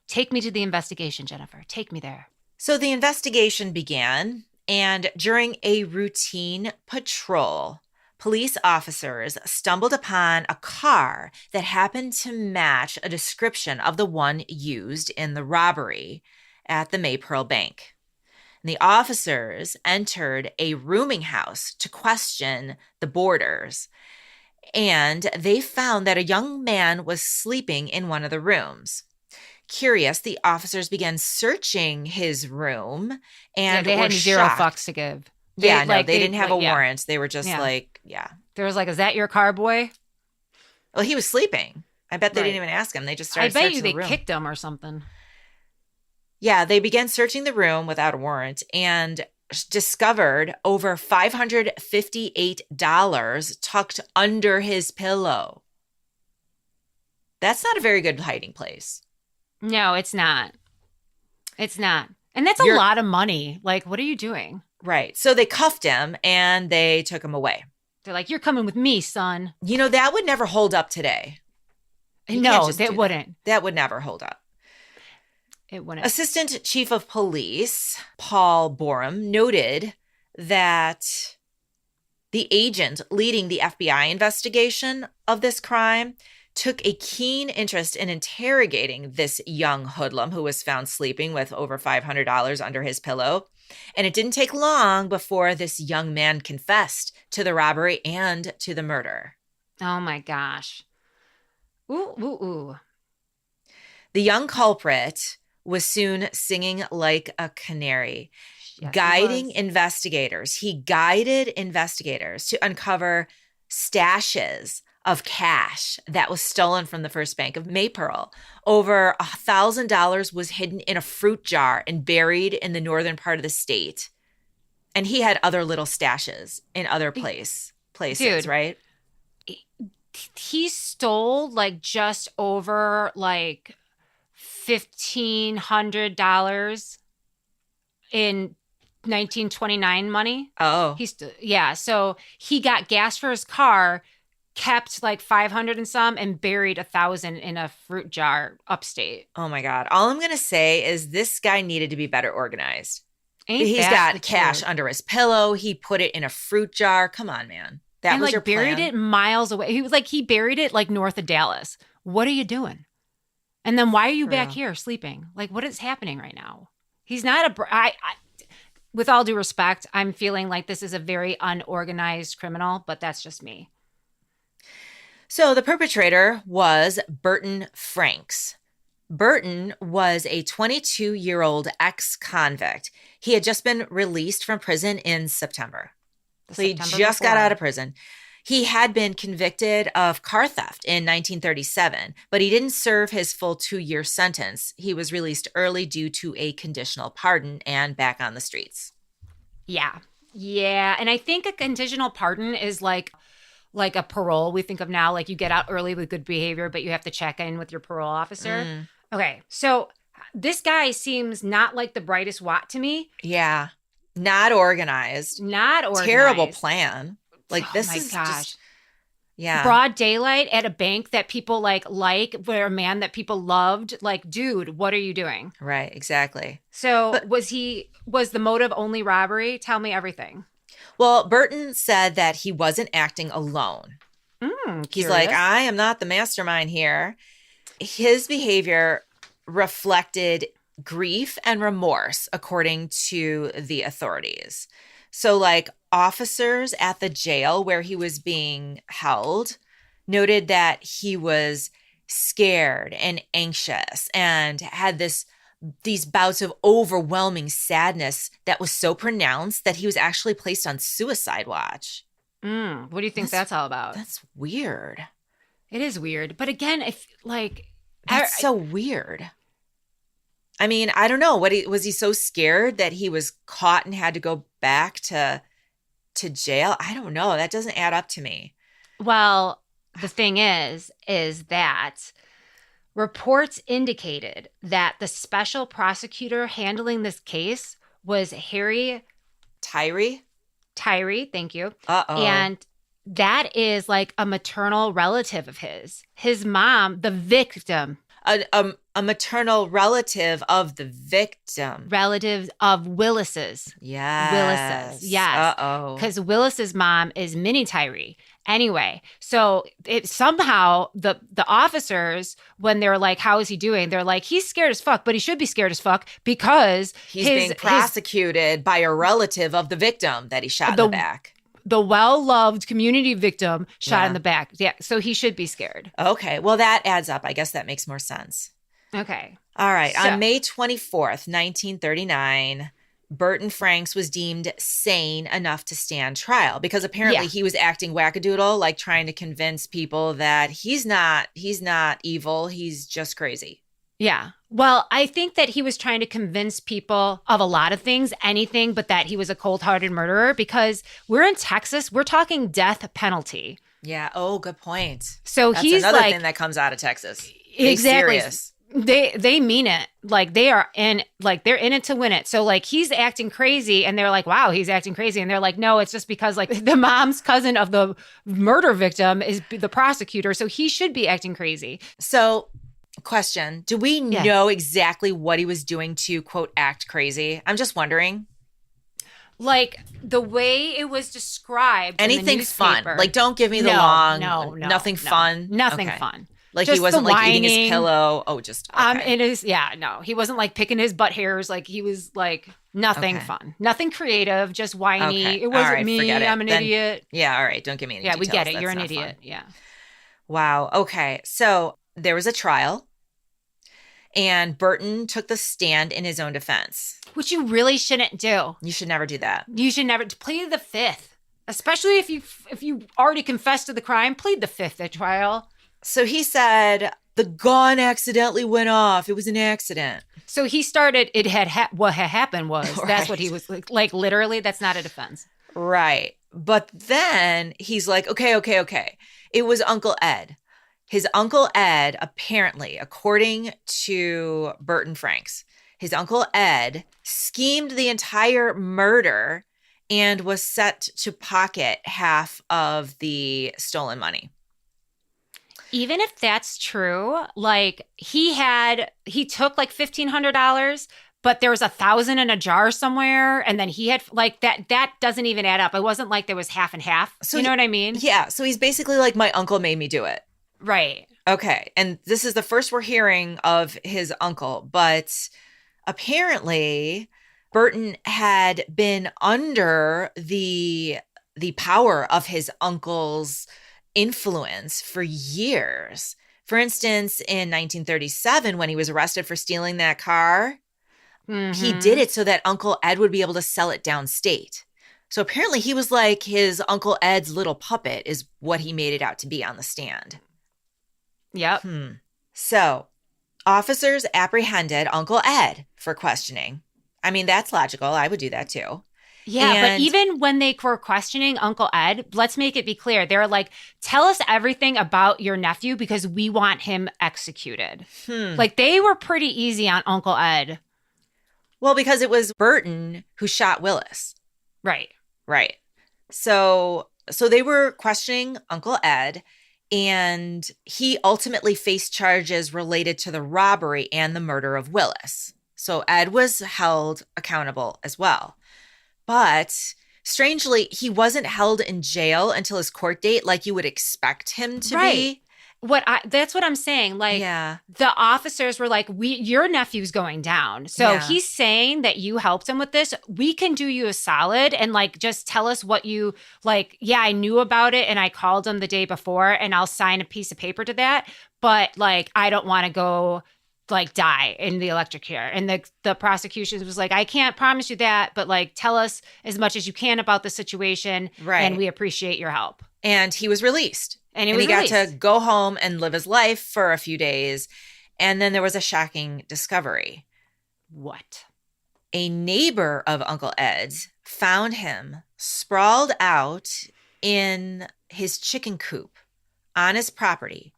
Take me to the investigation, Jennifer. Take me there. So the investigation began, and during a routine patrol, police officers stumbled upon a car that happened to match a description of the one used in the robbery at the Maypearl Bank. And the officers entered a rooming house to question the boarders, and they found that a young man was sleeping in one of the rooms. Curious, the officers began searching his room, and they had zero fucks to give. They didn't have a warrant. They were just There was like, is that your car, boy? Well, he was sleeping. I bet they didn't even ask him. They just started searching the room. I bet you they kicked him or something. Yeah, they began searching the room without a warrant and discovered over $558 tucked under his pillow. That's not a very good hiding place. No, it's not. It's not. And that's a lot of money. Like, what are you doing? Right. So they cuffed him and they took him away. They're like, you're coming with me, son. You know, that would never hold up today. No, that wouldn't. That would never hold up. It wouldn't. Assistant Chief of Police Paul Borum noted that the agent leading the FBI investigation of this crime took a keen interest in interrogating this young hoodlum who was found sleeping with over $500 under his pillow. And it didn't take long before this young man confessed to the robbery and to the murder. Oh my gosh. Ooh, ooh, ooh. The young culprit was soon singing like a canary, Yes, guiding investigators. He guided investigators to uncover stashes of cash that was stolen from the First Bank of Maypearl. Over $1,000 was hidden in a fruit jar and buried in the northern part of the state. And he had other little stashes in other places, Dude, right? He stole like just over like $1,500 in 1929 money. Oh. So he got gas for his car, kept like 500 and some, and buried 1,000 in a fruit jar upstate. Oh my God. All I'm going to say is this guy needed to be better organized. He's got got cash under his pillow. He put it in a fruit jar. Come on, man. That was your plan. Buried it miles away. He buried it like north of Dallas. What are you doing? And then why are you back here sleeping? Like, what is happening right now? He's not with all due respect, I'm feeling like this is a very unorganized criminal, but that's just me. So the perpetrator was Burton Franks. Burton was a 22-year-old ex-convict. He had just been released from prison in September. So he just got out of prison. He had been convicted of car theft in 1937, but he didn't serve his full 2-year sentence. He was released early due to a conditional pardon and back on the streets. Yeah. Yeah. And I think a conditional pardon is like a parole we think of now. Like you get out early with good behavior, but you have to check in with your parole officer. Okay. So this guy seems not like the brightest watt to me. Yeah. Not organized. Terrible plan. Like this is just, yeah. Broad daylight at a bank that people like where a man that people loved. Like, dude, what are you doing? Right, exactly. So was the motive only robbery? Tell me everything. Well, Burton said that he wasn't acting alone. He's like, I am not the mastermind here. His behavior reflected grief and remorse, according to the authorities. So like officers at the jail where he was being held noted that he was scared and anxious and had these bouts of overwhelming sadness that was so pronounced that he was actually placed on suicide watch. What do you think that's all about? That's weird. It is weird. But again, if like... That's so weird. I mean, I don't know. Was he so scared that he was caught and had to go back to jail? I don't know. That doesn't add up to me. Well, the thing is that reports indicated that the special prosecutor handling this case was Harry Tyree, thank you. Uh-oh. And that is like a maternal relative of his. His mom, the victim. A maternal relative of the victim. Relative of Willis's. Yes. Willis's. Yes. Uh-oh. Because Willis's mom is Minnie Tyree. Anyway, so it somehow the officers, when they're like, how is he doing? They're like, he's scared as fuck, but he should be scared as fuck because he's being prosecuted by a relative of the victim that he shot in the back. The well-loved community victim shot in the back. Yeah, so he should be scared. Okay, well, that adds up. I guess that makes more sense. Okay. All right. So, on May 24th, 1939, Burton Franks was deemed sane enough to stand trial because apparently he was acting wackadoodle, like trying to convince people that he's not evil. He's just crazy. Yeah. Well, I think that he was trying to convince people of a lot of things, anything but that he was a cold-hearted murderer, because we're in Texas. We're talking death penalty. Yeah. Oh, good point. So that's he's another like, thing that comes out of Texas. Exactly. Serious. They mean it. Like they're in it to win it. So like he's acting crazy and they're like, wow, he's acting crazy. And they're like, no, it's just because like the mom's cousin of the murder victim is the prosecutor. So he should be acting crazy. So question, do we know exactly what he was doing to, quote, act crazy? I'm just wondering. Like the way it was described. Anything fun? Like, don't give me the long. No. Nothing fun. Nothing fun. Like just he wasn't like whining, eating his pillow. Oh, just okay. No, he wasn't like picking his butt hairs. Like he was like nothing fun, nothing creative, just whiny. Okay. It wasn't right, me. I'm an idiot. Yeah, all right. Don't give me any. Yeah, details. we get it. That's You're an not idiot. Fun. Yeah. Wow. Okay. So there was a trial, and Burton took the stand in his own defense, which you really shouldn't do. You should never do that. You should never plead the fifth, especially if you already confessed to the crime. Plead the fifth at trial. So he said, the gun accidentally went off. It was an accident. So he started, what had happened was, that's what he was like, literally, that's not a defense. Right. But then he's like, okay. It was Uncle Ed. His Uncle Ed, apparently, according to Burton Franks, his Uncle Ed schemed the entire murder and was set to pocket half of the stolen money. Even if that's true, like he took like $1,500, but there was 1,000 in a jar somewhere, and then he had like that doesn't even add up. It wasn't like there was half and half. So you know what I mean? Yeah. So he's basically like, my uncle made me do it. Right. Okay. And this is the first we're hearing of his uncle, but apparently Burton had been under the power of his uncle's influence for years. For instance, in 1937, when he was arrested for stealing that car, he did it so that Uncle Ed would be able to sell it downstate. So apparently he was like his Uncle Ed's little puppet is what he made it out to be on the stand. Yep. So officers apprehended Uncle Ed for questioning. I mean, that's logical. I would do that too. Yeah, but And- even when they were questioning Uncle Ed, let's make it be clear. They're like, tell us everything about your nephew because we want him executed. Like, they were pretty easy on Uncle Ed. Well, because it was Burton who shot Willis. Right. Right. So they were questioning Uncle Ed, and he ultimately faced charges related to the robbery and the murder of Willis. So Ed was held accountable as well. But strangely, he wasn't held in jail until his court date like you would expect him to be. That's what I'm saying. Like, Yeah. the officers were like, your nephew's going down. So Yeah. he's saying that you helped him with this. We can do you a solid and like, just tell us what you like. Yeah, I knew about it and I called him the day before and I'll sign a piece of paper to that. But like, I don't want to go like die in the electric chair. And the prosecution was like, I can't promise you that, but like, tell us as much as you can about the situation. Right. And we appreciate your help. And he was released. And he he was got released. to go home and live his life for a few days. And then there was a shocking discovery. What? A neighbor of Uncle Ed's found him sprawled out in his chicken coop on his property,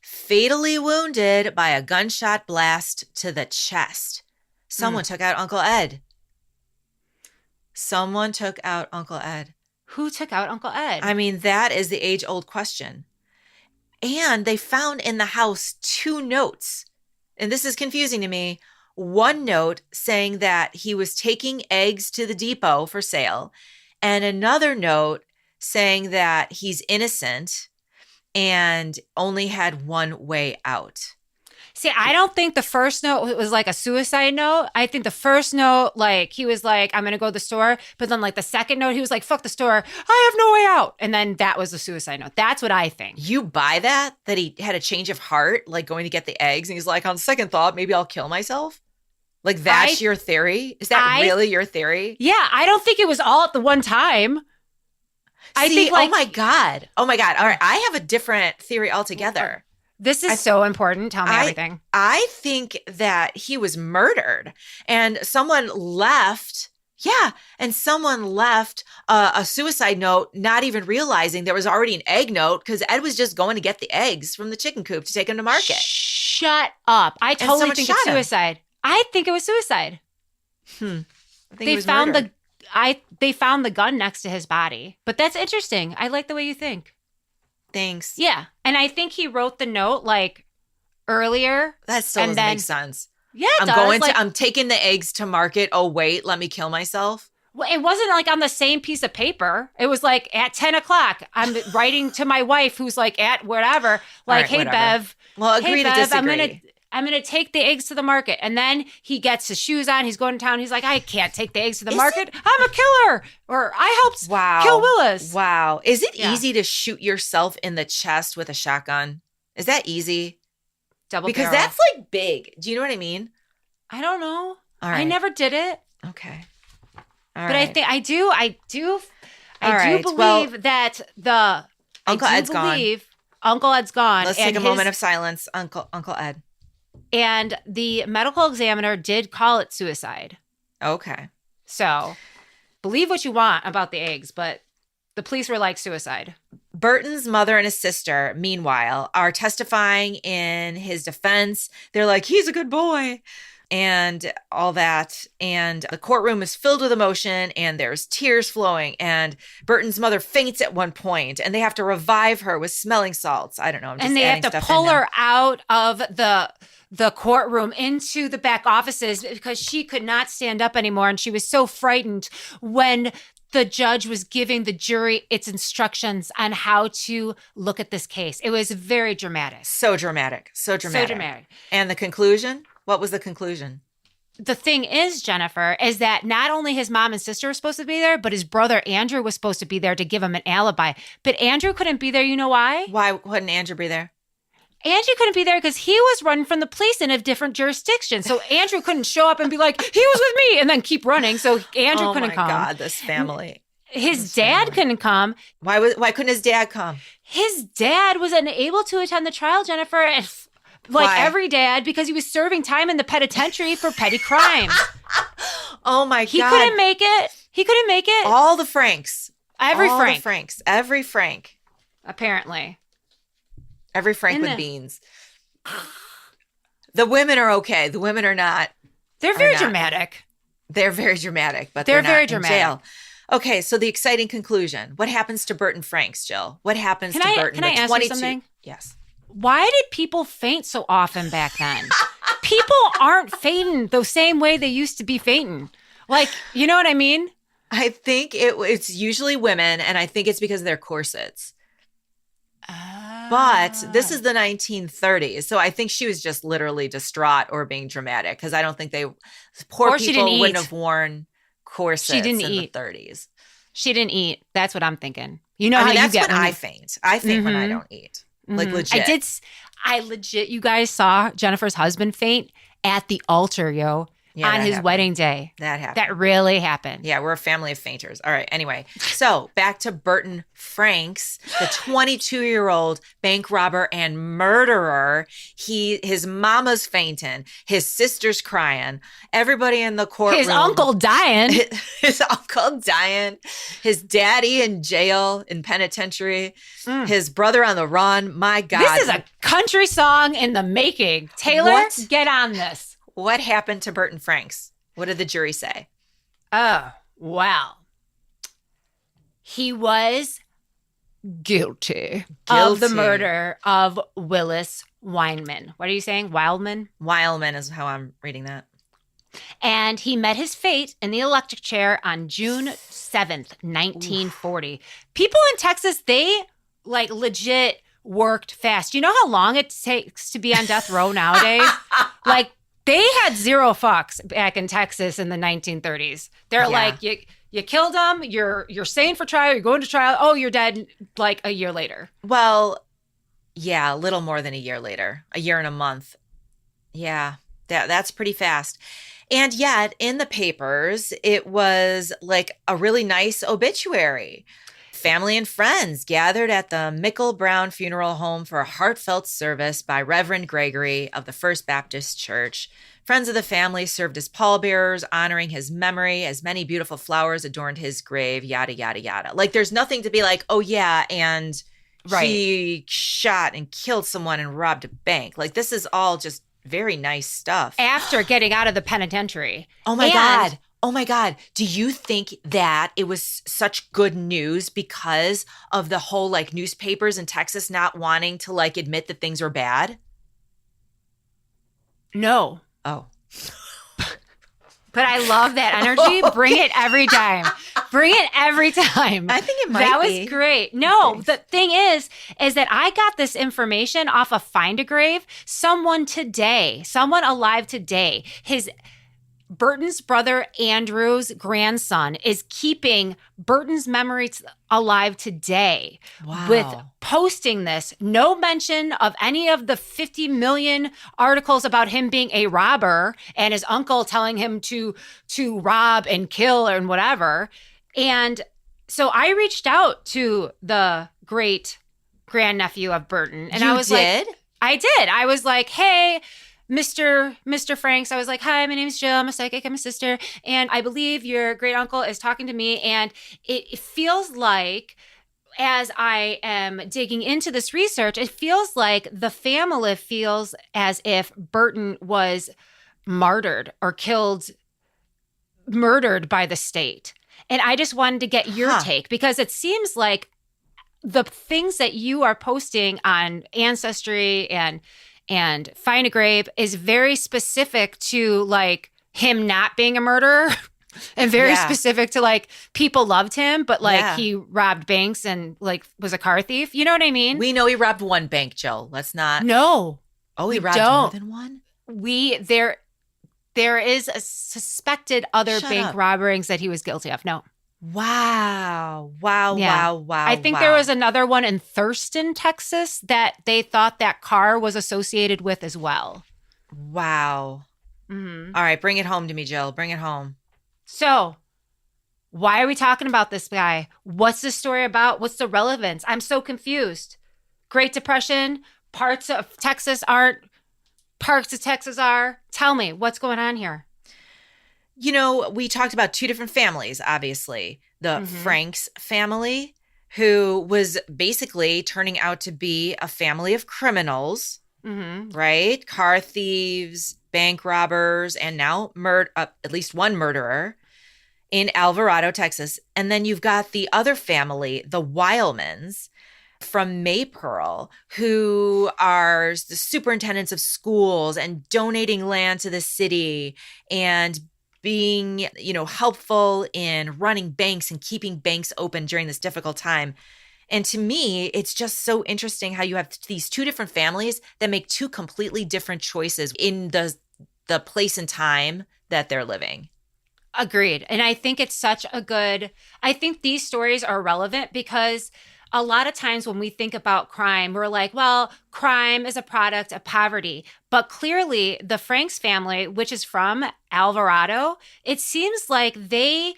fatally wounded by a gunshot blast to the chest. Someone took out Uncle Ed. Someone took out Uncle Ed. Who took out Uncle Ed? I mean, that is the age-old question. And they found in the house 2 notes. And this is confusing to me. One note saying that he was taking eggs to the depot for sale, and another note saying that he's innocent and only had one way out. See, I don't think the first note was like a suicide note. I think the first note, like, he was like, I'm going to go to the store. But then, like, the second note, he was like, fuck the store. I have no way out. And then that was the suicide note. That's what I think. You buy that he had a change of heart, like going to get the eggs, and he's like, on second thought, maybe I'll kill myself? Like, that's your theory? Is that really your theory? Yeah, I don't think it was all at the one time. I think, like, oh my God. All right, I have a different theory altogether. This is so important. Tell me everything. I think that he was murdered and someone left. Yeah. And someone left a suicide note, not even realizing there was already an egg note because Ed was just going to get the eggs from the chicken coop to take them to market. Shut up. I totally someone think shot it's him. suicide. I think it was suicide. I think he They was found murdered. they found the gun next to his body. But that's interesting. I like the way you think. Thanks. Yeah. And I think he wrote the note like earlier. That still and doesn't then- make sense. Yeah, it does. I'm taking the eggs to market. Oh, wait, let me kill myself. Well, it wasn't like on the same piece of paper. It was like at 10 o'clock. I'm writing to my wife who's like at whatever. Like, right, hey, whatever. Bev. Well, agree hey, to Bev, disagree. I'm gonna take the eggs to the market. And then he gets his shoes on. He's going to town. He's like, I can't take the eggs to the Is market. I'm a killer. Or I helped Wow. kill Willis. Wow. Is it Yeah. easy to shoot yourself in the chest with a shotgun? Is that easy? Double Because barrel. that's like big. Do you know what I mean? I don't know. All I right. never did it. Okay. But I think I do All right, believe well, that the Uncle I do Ed's gone. believe Uncle Ed's gone. Let's take a moment of silence. Uncle Ed. And the medical examiner did call it suicide. Okay. So believe what you want about the eggs, but the police were like suicide. Burton's mother and his sister, meanwhile, are testifying in his defense. They're like, he's a good boy and all that. And the courtroom is filled with emotion and there's tears flowing. And Burton's mother faints at one point and they have to revive her with smelling salts. I don't know. I'm just And they have adding to stuff pull in now. her out of the courtroom into the back offices because she could not stand up anymore. And she was so frightened when the judge was giving the jury its instructions on how to look at this case. It was very dramatic. So dramatic. So dramatic. So dramatic. And the conclusion? What was the conclusion? The thing is, Jennifer, is that not only his mom and sister were supposed to be there, but his brother Andrew was supposed to be there to give him an alibi. But Andrew couldn't be there. You know why? Why couldn't Andrew be there? Andrew couldn't be there because he was running from the police in a different jurisdiction. So Andrew couldn't show up and be like, he was with me, and then keep running. So Andrew couldn't come. Oh my God, this family. His dad couldn't come. Why couldn't his dad come? His dad was unable to attend the trial, Jennifer, and like every dad, because he was serving time in the penitentiary for petty crimes. Oh my God. He couldn't make it. He couldn't make it. All the Franks. Every All Frank. the Franks. Every Frank. Apparently. Every Frank with beans. The women are okay. The women are not. They're very dramatic. They're very dramatic, but they're not very in dramatic. jail. Okay, so the exciting conclusion. What happens to Burton Franks, Jill? What happens to Burton? Can I ask you something? Yes. Why did people faint so often back then? People aren't fainting the same way they used to be fainting. Like, you know what I mean? I think it's usually women, and I think it's because of their corsets. But this is the 1930s, so I think she was just literally distraught or being dramatic, because I don't think poor people wouldn't have worn corsets in the 30s. She didn't eat. That's what I'm thinking. You know how that's you get when I faint. I faint when I don't eat. Like legit. I legit, you guys saw Jennifer's husband faint at the altar, on his wedding day. That happened. That really happened. Yeah, we're a family of fainters. All right. Anyway, so back to Burton Franks, the 22-year-old bank robber and murderer. His mama's fainting. His sister's crying. Everybody in the courtroom. His uncle dying. His uncle dying. His daddy in jail, in penitentiary. His brother on the run. My God. This is a country song in the making. Taylor, get on this. What happened to Burton Franks? What did the jury say? Oh, wow. He was guilty of the murder of Willis Weinman. What are you saying? Wildman? Wildman is how I'm reading that. And he met his fate in the electric chair on June 7th, 1940. People in Texas, they legit worked fast. You know how long it takes to be on death row nowadays? They had zero fucks back in Texas in the 1930s. They're you killed him, you're staying for trial, you're going to trial, oh, you're dead a year later. Well, yeah, a little more than a year later, a year and a month. Yeah, that's pretty fast. And yet in the papers, it was a really nice obituary. Family and friends gathered at the Mickle Brown Funeral Home for a heartfelt service by Reverend Gregory of the First Baptist Church. Friends of the family served as pallbearers, honoring his memory, as many beautiful flowers adorned his grave, yada, yada, yada. There's nothing to be oh, yeah, and he shot and killed someone and robbed a bank. This is all just very nice stuff. After getting out of the penitentiary. Oh, my God. Oh my God. Do you think that it was such good news because of the whole newspapers in Texas not wanting to admit that things were bad? No. Oh. But I love that energy. Bring it every time. Bring it every time. I think it might That be. was great. No, the thing is that I got this information off of Find a Grave. Someone alive today, Burton's brother Andrew's grandson is keeping Burton's memories alive today. Wow. With posting this. No mention of any of the 50 million articles about him being a robber and his uncle telling him to rob and kill and whatever. And so I reached out to the great grandnephew of Burton. And I was I did. I was like, hey, Mr. Franks, I was like, hi, my name is Jill. I'm a psychic. I'm a sister. And I believe your great uncle is talking to me. And it feels like, as I am digging into this research, it feels like the family feels as if Burton was martyred or murdered by the state. And I just wanted to get your take, because it seems like the things that you are posting on Ancestry and Find a Grave is very specific to him not being a murderer and very specific to people loved him, but he robbed banks and was a car thief. You know what I mean? We know he robbed one bank, Jill. Let's not. No. Oh, he robbed more than one? There is a suspected other bank robberies that he was guilty of. No. Wow. Wow, Yeah. wow, wow, I think there wow. was another one in Thurston, Texas that they thought that car was associated with as well. Wow. Hmm. All right, bring it home to me, Jill. Bring it home. So, why are we talking about this guy? What's the story about? What's the relevance? I'm so confused. Great Depression, parts of Texas aren't, parts of Texas are. Tell me, what's going on here? You know, we talked about two different families, obviously. The Mm-hmm. Franks family, who was basically turning out to be a family of criminals, Mm-hmm. right? Car thieves, bank robbers, and now at least one murderer in Alvarado, Texas. And then you've got the other family, the Wildmans from Maypearl, who are the superintendents of schools and donating land to the city and being, helpful in running banks and keeping banks open during this difficult time. And to me, it's just so interesting how you have these two different families that make two completely different choices in the place and time that they're living. Agreed. And I think it's such a good, I think these stories are relevant because a lot of times when we think about crime, we're like, well, crime is a product of poverty. But clearly, the Franks family, which is from Alvarado, it seems like they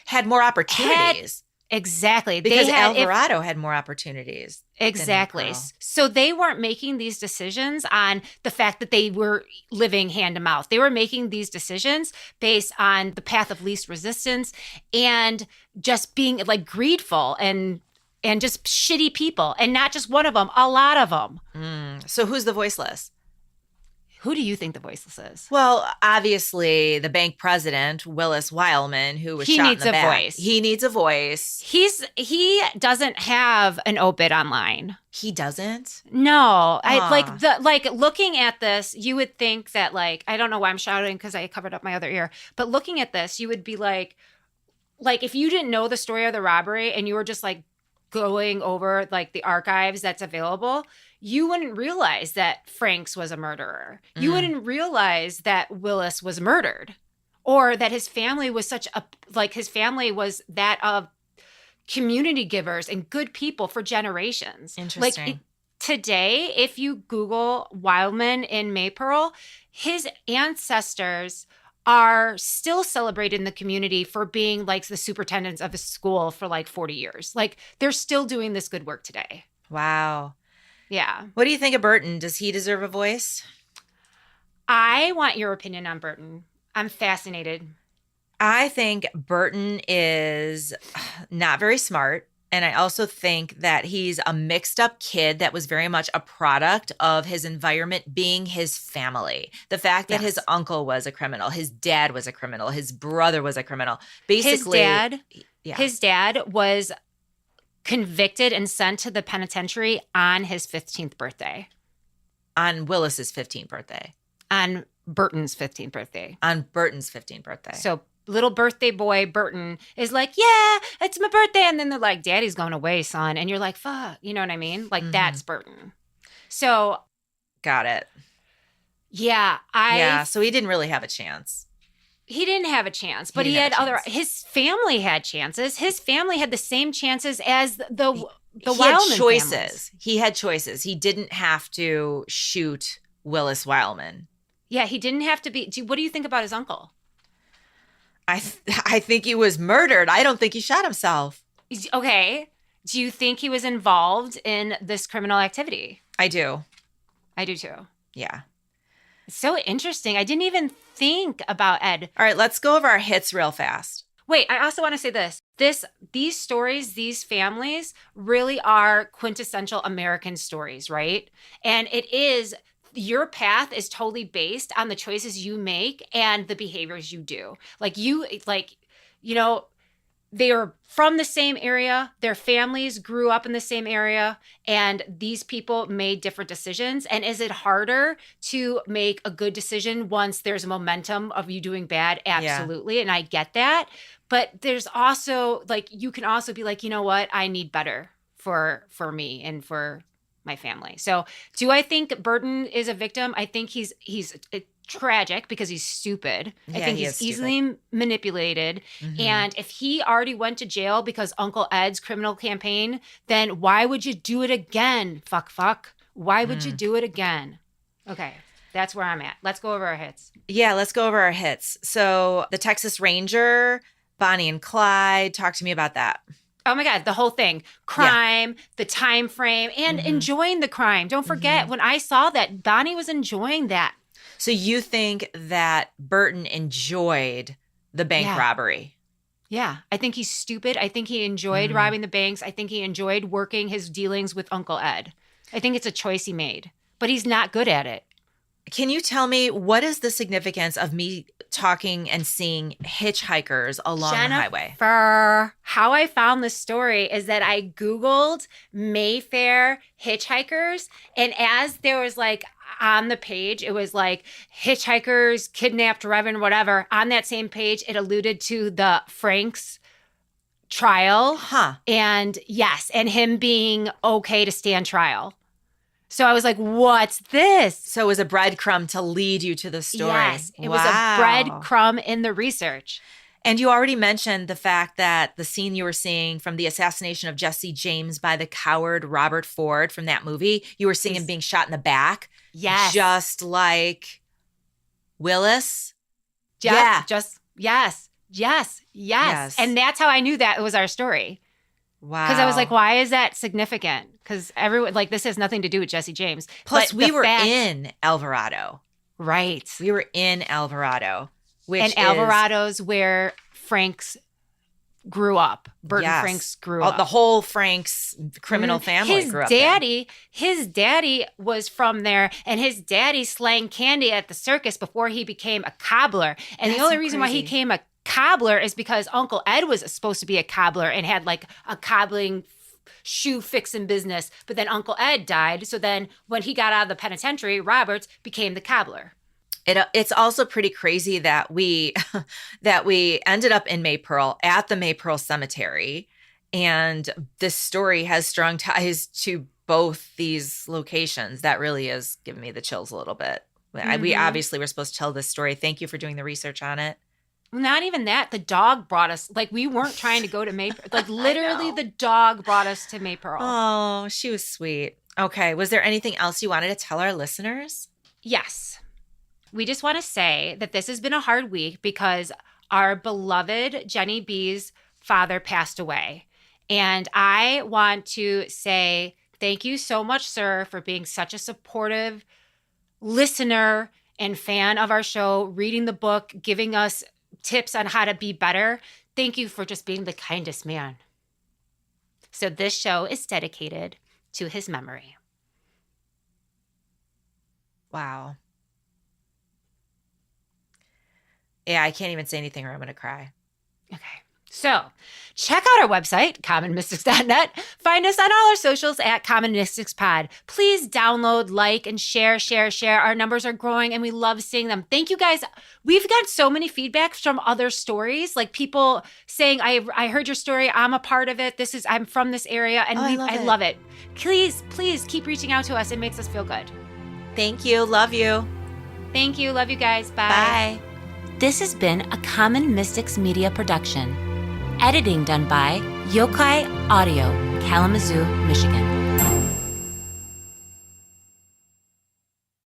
Had more had opportunities exactly. because They had, if Alvarado had more opportunities than exactly. Maypearl. So they weren't making these decisions on the fact that they were living hand to mouth. They were making these decisions based on the path of least resistance and just being like greedful and just shitty people. And not just one of them, a lot of them. So who's the voiceless? Who do you think the voiceless is? Well, obviously, the bank president, Willis Wildman, who was He shot needs in the a back. voice. He needs a voice. He doesn't have an obit online. He doesn't? No, I Ah. like looking at this, you would think that like I don't know why I'm shouting because I covered up my other ear, but looking at this, you would be like if you didn't know the story of the robbery and you were just like going over like the archives that's available, you wouldn't realize that Franks was a murderer. You Mm. wouldn't realize that Willis was murdered or that his family was his family was that of community givers and good people for generations. Interesting. Today, if you Google Wildman in Maypearl, his ancestors are still celebrated in the community for being like the superintendents of a school for like 40 years. Like they're still doing this good work today. Wow. Yeah. What do you think of Burton? Does he deserve a voice? I want your opinion on Burton. I'm fascinated. I think Burton is not very smart. And I also think that he's a mixed up kid that was very much a product of his environment being his family. The fact that his Yes. uncle was a criminal, his dad was a criminal, his brother was a criminal. Basically, yeah. His dad was convicted and sent to the penitentiary on his 15th birthday. On Willis's 15th birthday. On Burton's 15th birthday. On Burton's 15th birthday. So little birthday boy Burton is like, yeah, it's my birthday. And then they're like, daddy's going away, son. And you're like, fuck. You know what I mean? Like, that's Burton. So, Got it. yeah, So he didn't really have a chance. he didn't have a chance, but He he didn't had have a chance. his family had chances. His family had the same chances as the He had Wildman choices. families. He had choices. He didn't have to shoot Willis Wildman. Yeah, he didn't have to be. What do you think about his uncle? I think he was murdered. I don't think he shot himself. Okay. Do you think he was involved in this criminal activity? I do. I do too. Yeah. It's so interesting. I didn't even think about Ed. All right, let's go over our hits real fast. Wait, I also want to say this. These stories, these families really are quintessential American stories, right? And it is your path is totally based on the choices you make and the behaviors you do. They are from the same area, their families grew up in the same area, and these people made different decisions. And is it harder to make a good decision once there's a momentum of you doing bad? Absolutely. Yeah. And I get that. But there's also you can also be like, you know what? I need better for me and for my family. So do I think Burton is a victim? I think he's tragic because he's stupid. I Yeah, think he he's is stupid. easily manipulated. And if he already went to jail because Uncle Ed's criminal campaign, then why would you do it again? Fuck. Why would you do it again? Okay, that's where I'm at. Let's go over our hits. Yeah, let's go over our hits. So the Texas Ranger, Bonnie and Clyde, talk to me about that. Oh my God, the whole thing. Crime, the time frame, and enjoying the crime. Don't forget, when I saw that, Bonnie was enjoying that. So you think that Burton enjoyed the bank Yeah. robbery? Yeah, I think he's stupid. I think he enjoyed robbing the banks. I think he enjoyed working his dealings with Uncle Ed. I think it's a choice he made, but he's not good at it. Can you tell me what is the significance of me talking and seeing hitchhikers along the highway? For how I found this story is that I Googled Mayfair hitchhikers, and as there was like on the page, it was like hitchhikers kidnapped Reverend whatever. On that same page, it alluded to the Frank's trial. And yes, and him being okay to stand trial. So I was like, what's this? So it was a breadcrumb to lead you to the story. Yes, it was a breadcrumb in the research. And you already mentioned the fact that the scene you were seeing from the assassination of Jesse James by the coward Robert Ford from that movie, you were seeing him being shot in the back. Yes. Just like Willis. Yes. And that's how I knew that it was our story. Wow. Because I was like, why is that significant? Because everyone, like, this has nothing to do with Jesse James. Plus, But we the were fact- in Alvarado. Right. We were in Alvarado. Which and Alvarado's where Franks grew up. Burton Yes. Franks grew up. The whole Franks criminal family grew up there. His daddy was from there, and his daddy slang candy at the circus before he became a cobbler. And That's the only so reason why he crazy. became a cobbler is because Uncle Ed was supposed to be a cobbler and had like a cobbling shoe fixing business. But then Uncle Ed died. So then when he got out of the penitentiary, Roberts became the cobbler. It's also pretty crazy that we ended up in Maypearl at the Maypearl Cemetery, and this story has strong ties to both these locations. That really is giving me the chills a little bit. We obviously were supposed to tell this story. Thank you for doing the research on it. Not even that. The dog brought us. Like, we weren't trying to go to Maypearl. Like, literally, the dog brought us to Maypearl. Oh, she was sweet. Okay. Was there anything else you wanted to tell our listeners? Yes. We just want to say that this has been a hard week because our beloved Jenny B's father passed away. And I want to say thank you so much, sir, for being such a supportive listener and fan of our show, reading the book, giving us tips on how to be better. Thank you for just being the kindest man. So this show is dedicated to his memory. Wow. Yeah, I can't even say anything or I'm going to cry. Okay. So check out our website, commonmystics.net. Find us on all our socials at Common Mystics Pod. Please download, like, and share. Our numbers are growing and we love seeing them. Thank you guys. We've got so many feedbacks from other stories, like people saying, I heard your story. I'm a part of it. I'm from this area. And I love it. Please keep reaching out to us. It makes us feel good. Thank you. Love you. Thank you. Love you guys. Bye. Bye. This has been a Common Mystics Media production. Editing done by Yokai Audio, Kalamazoo, Michigan.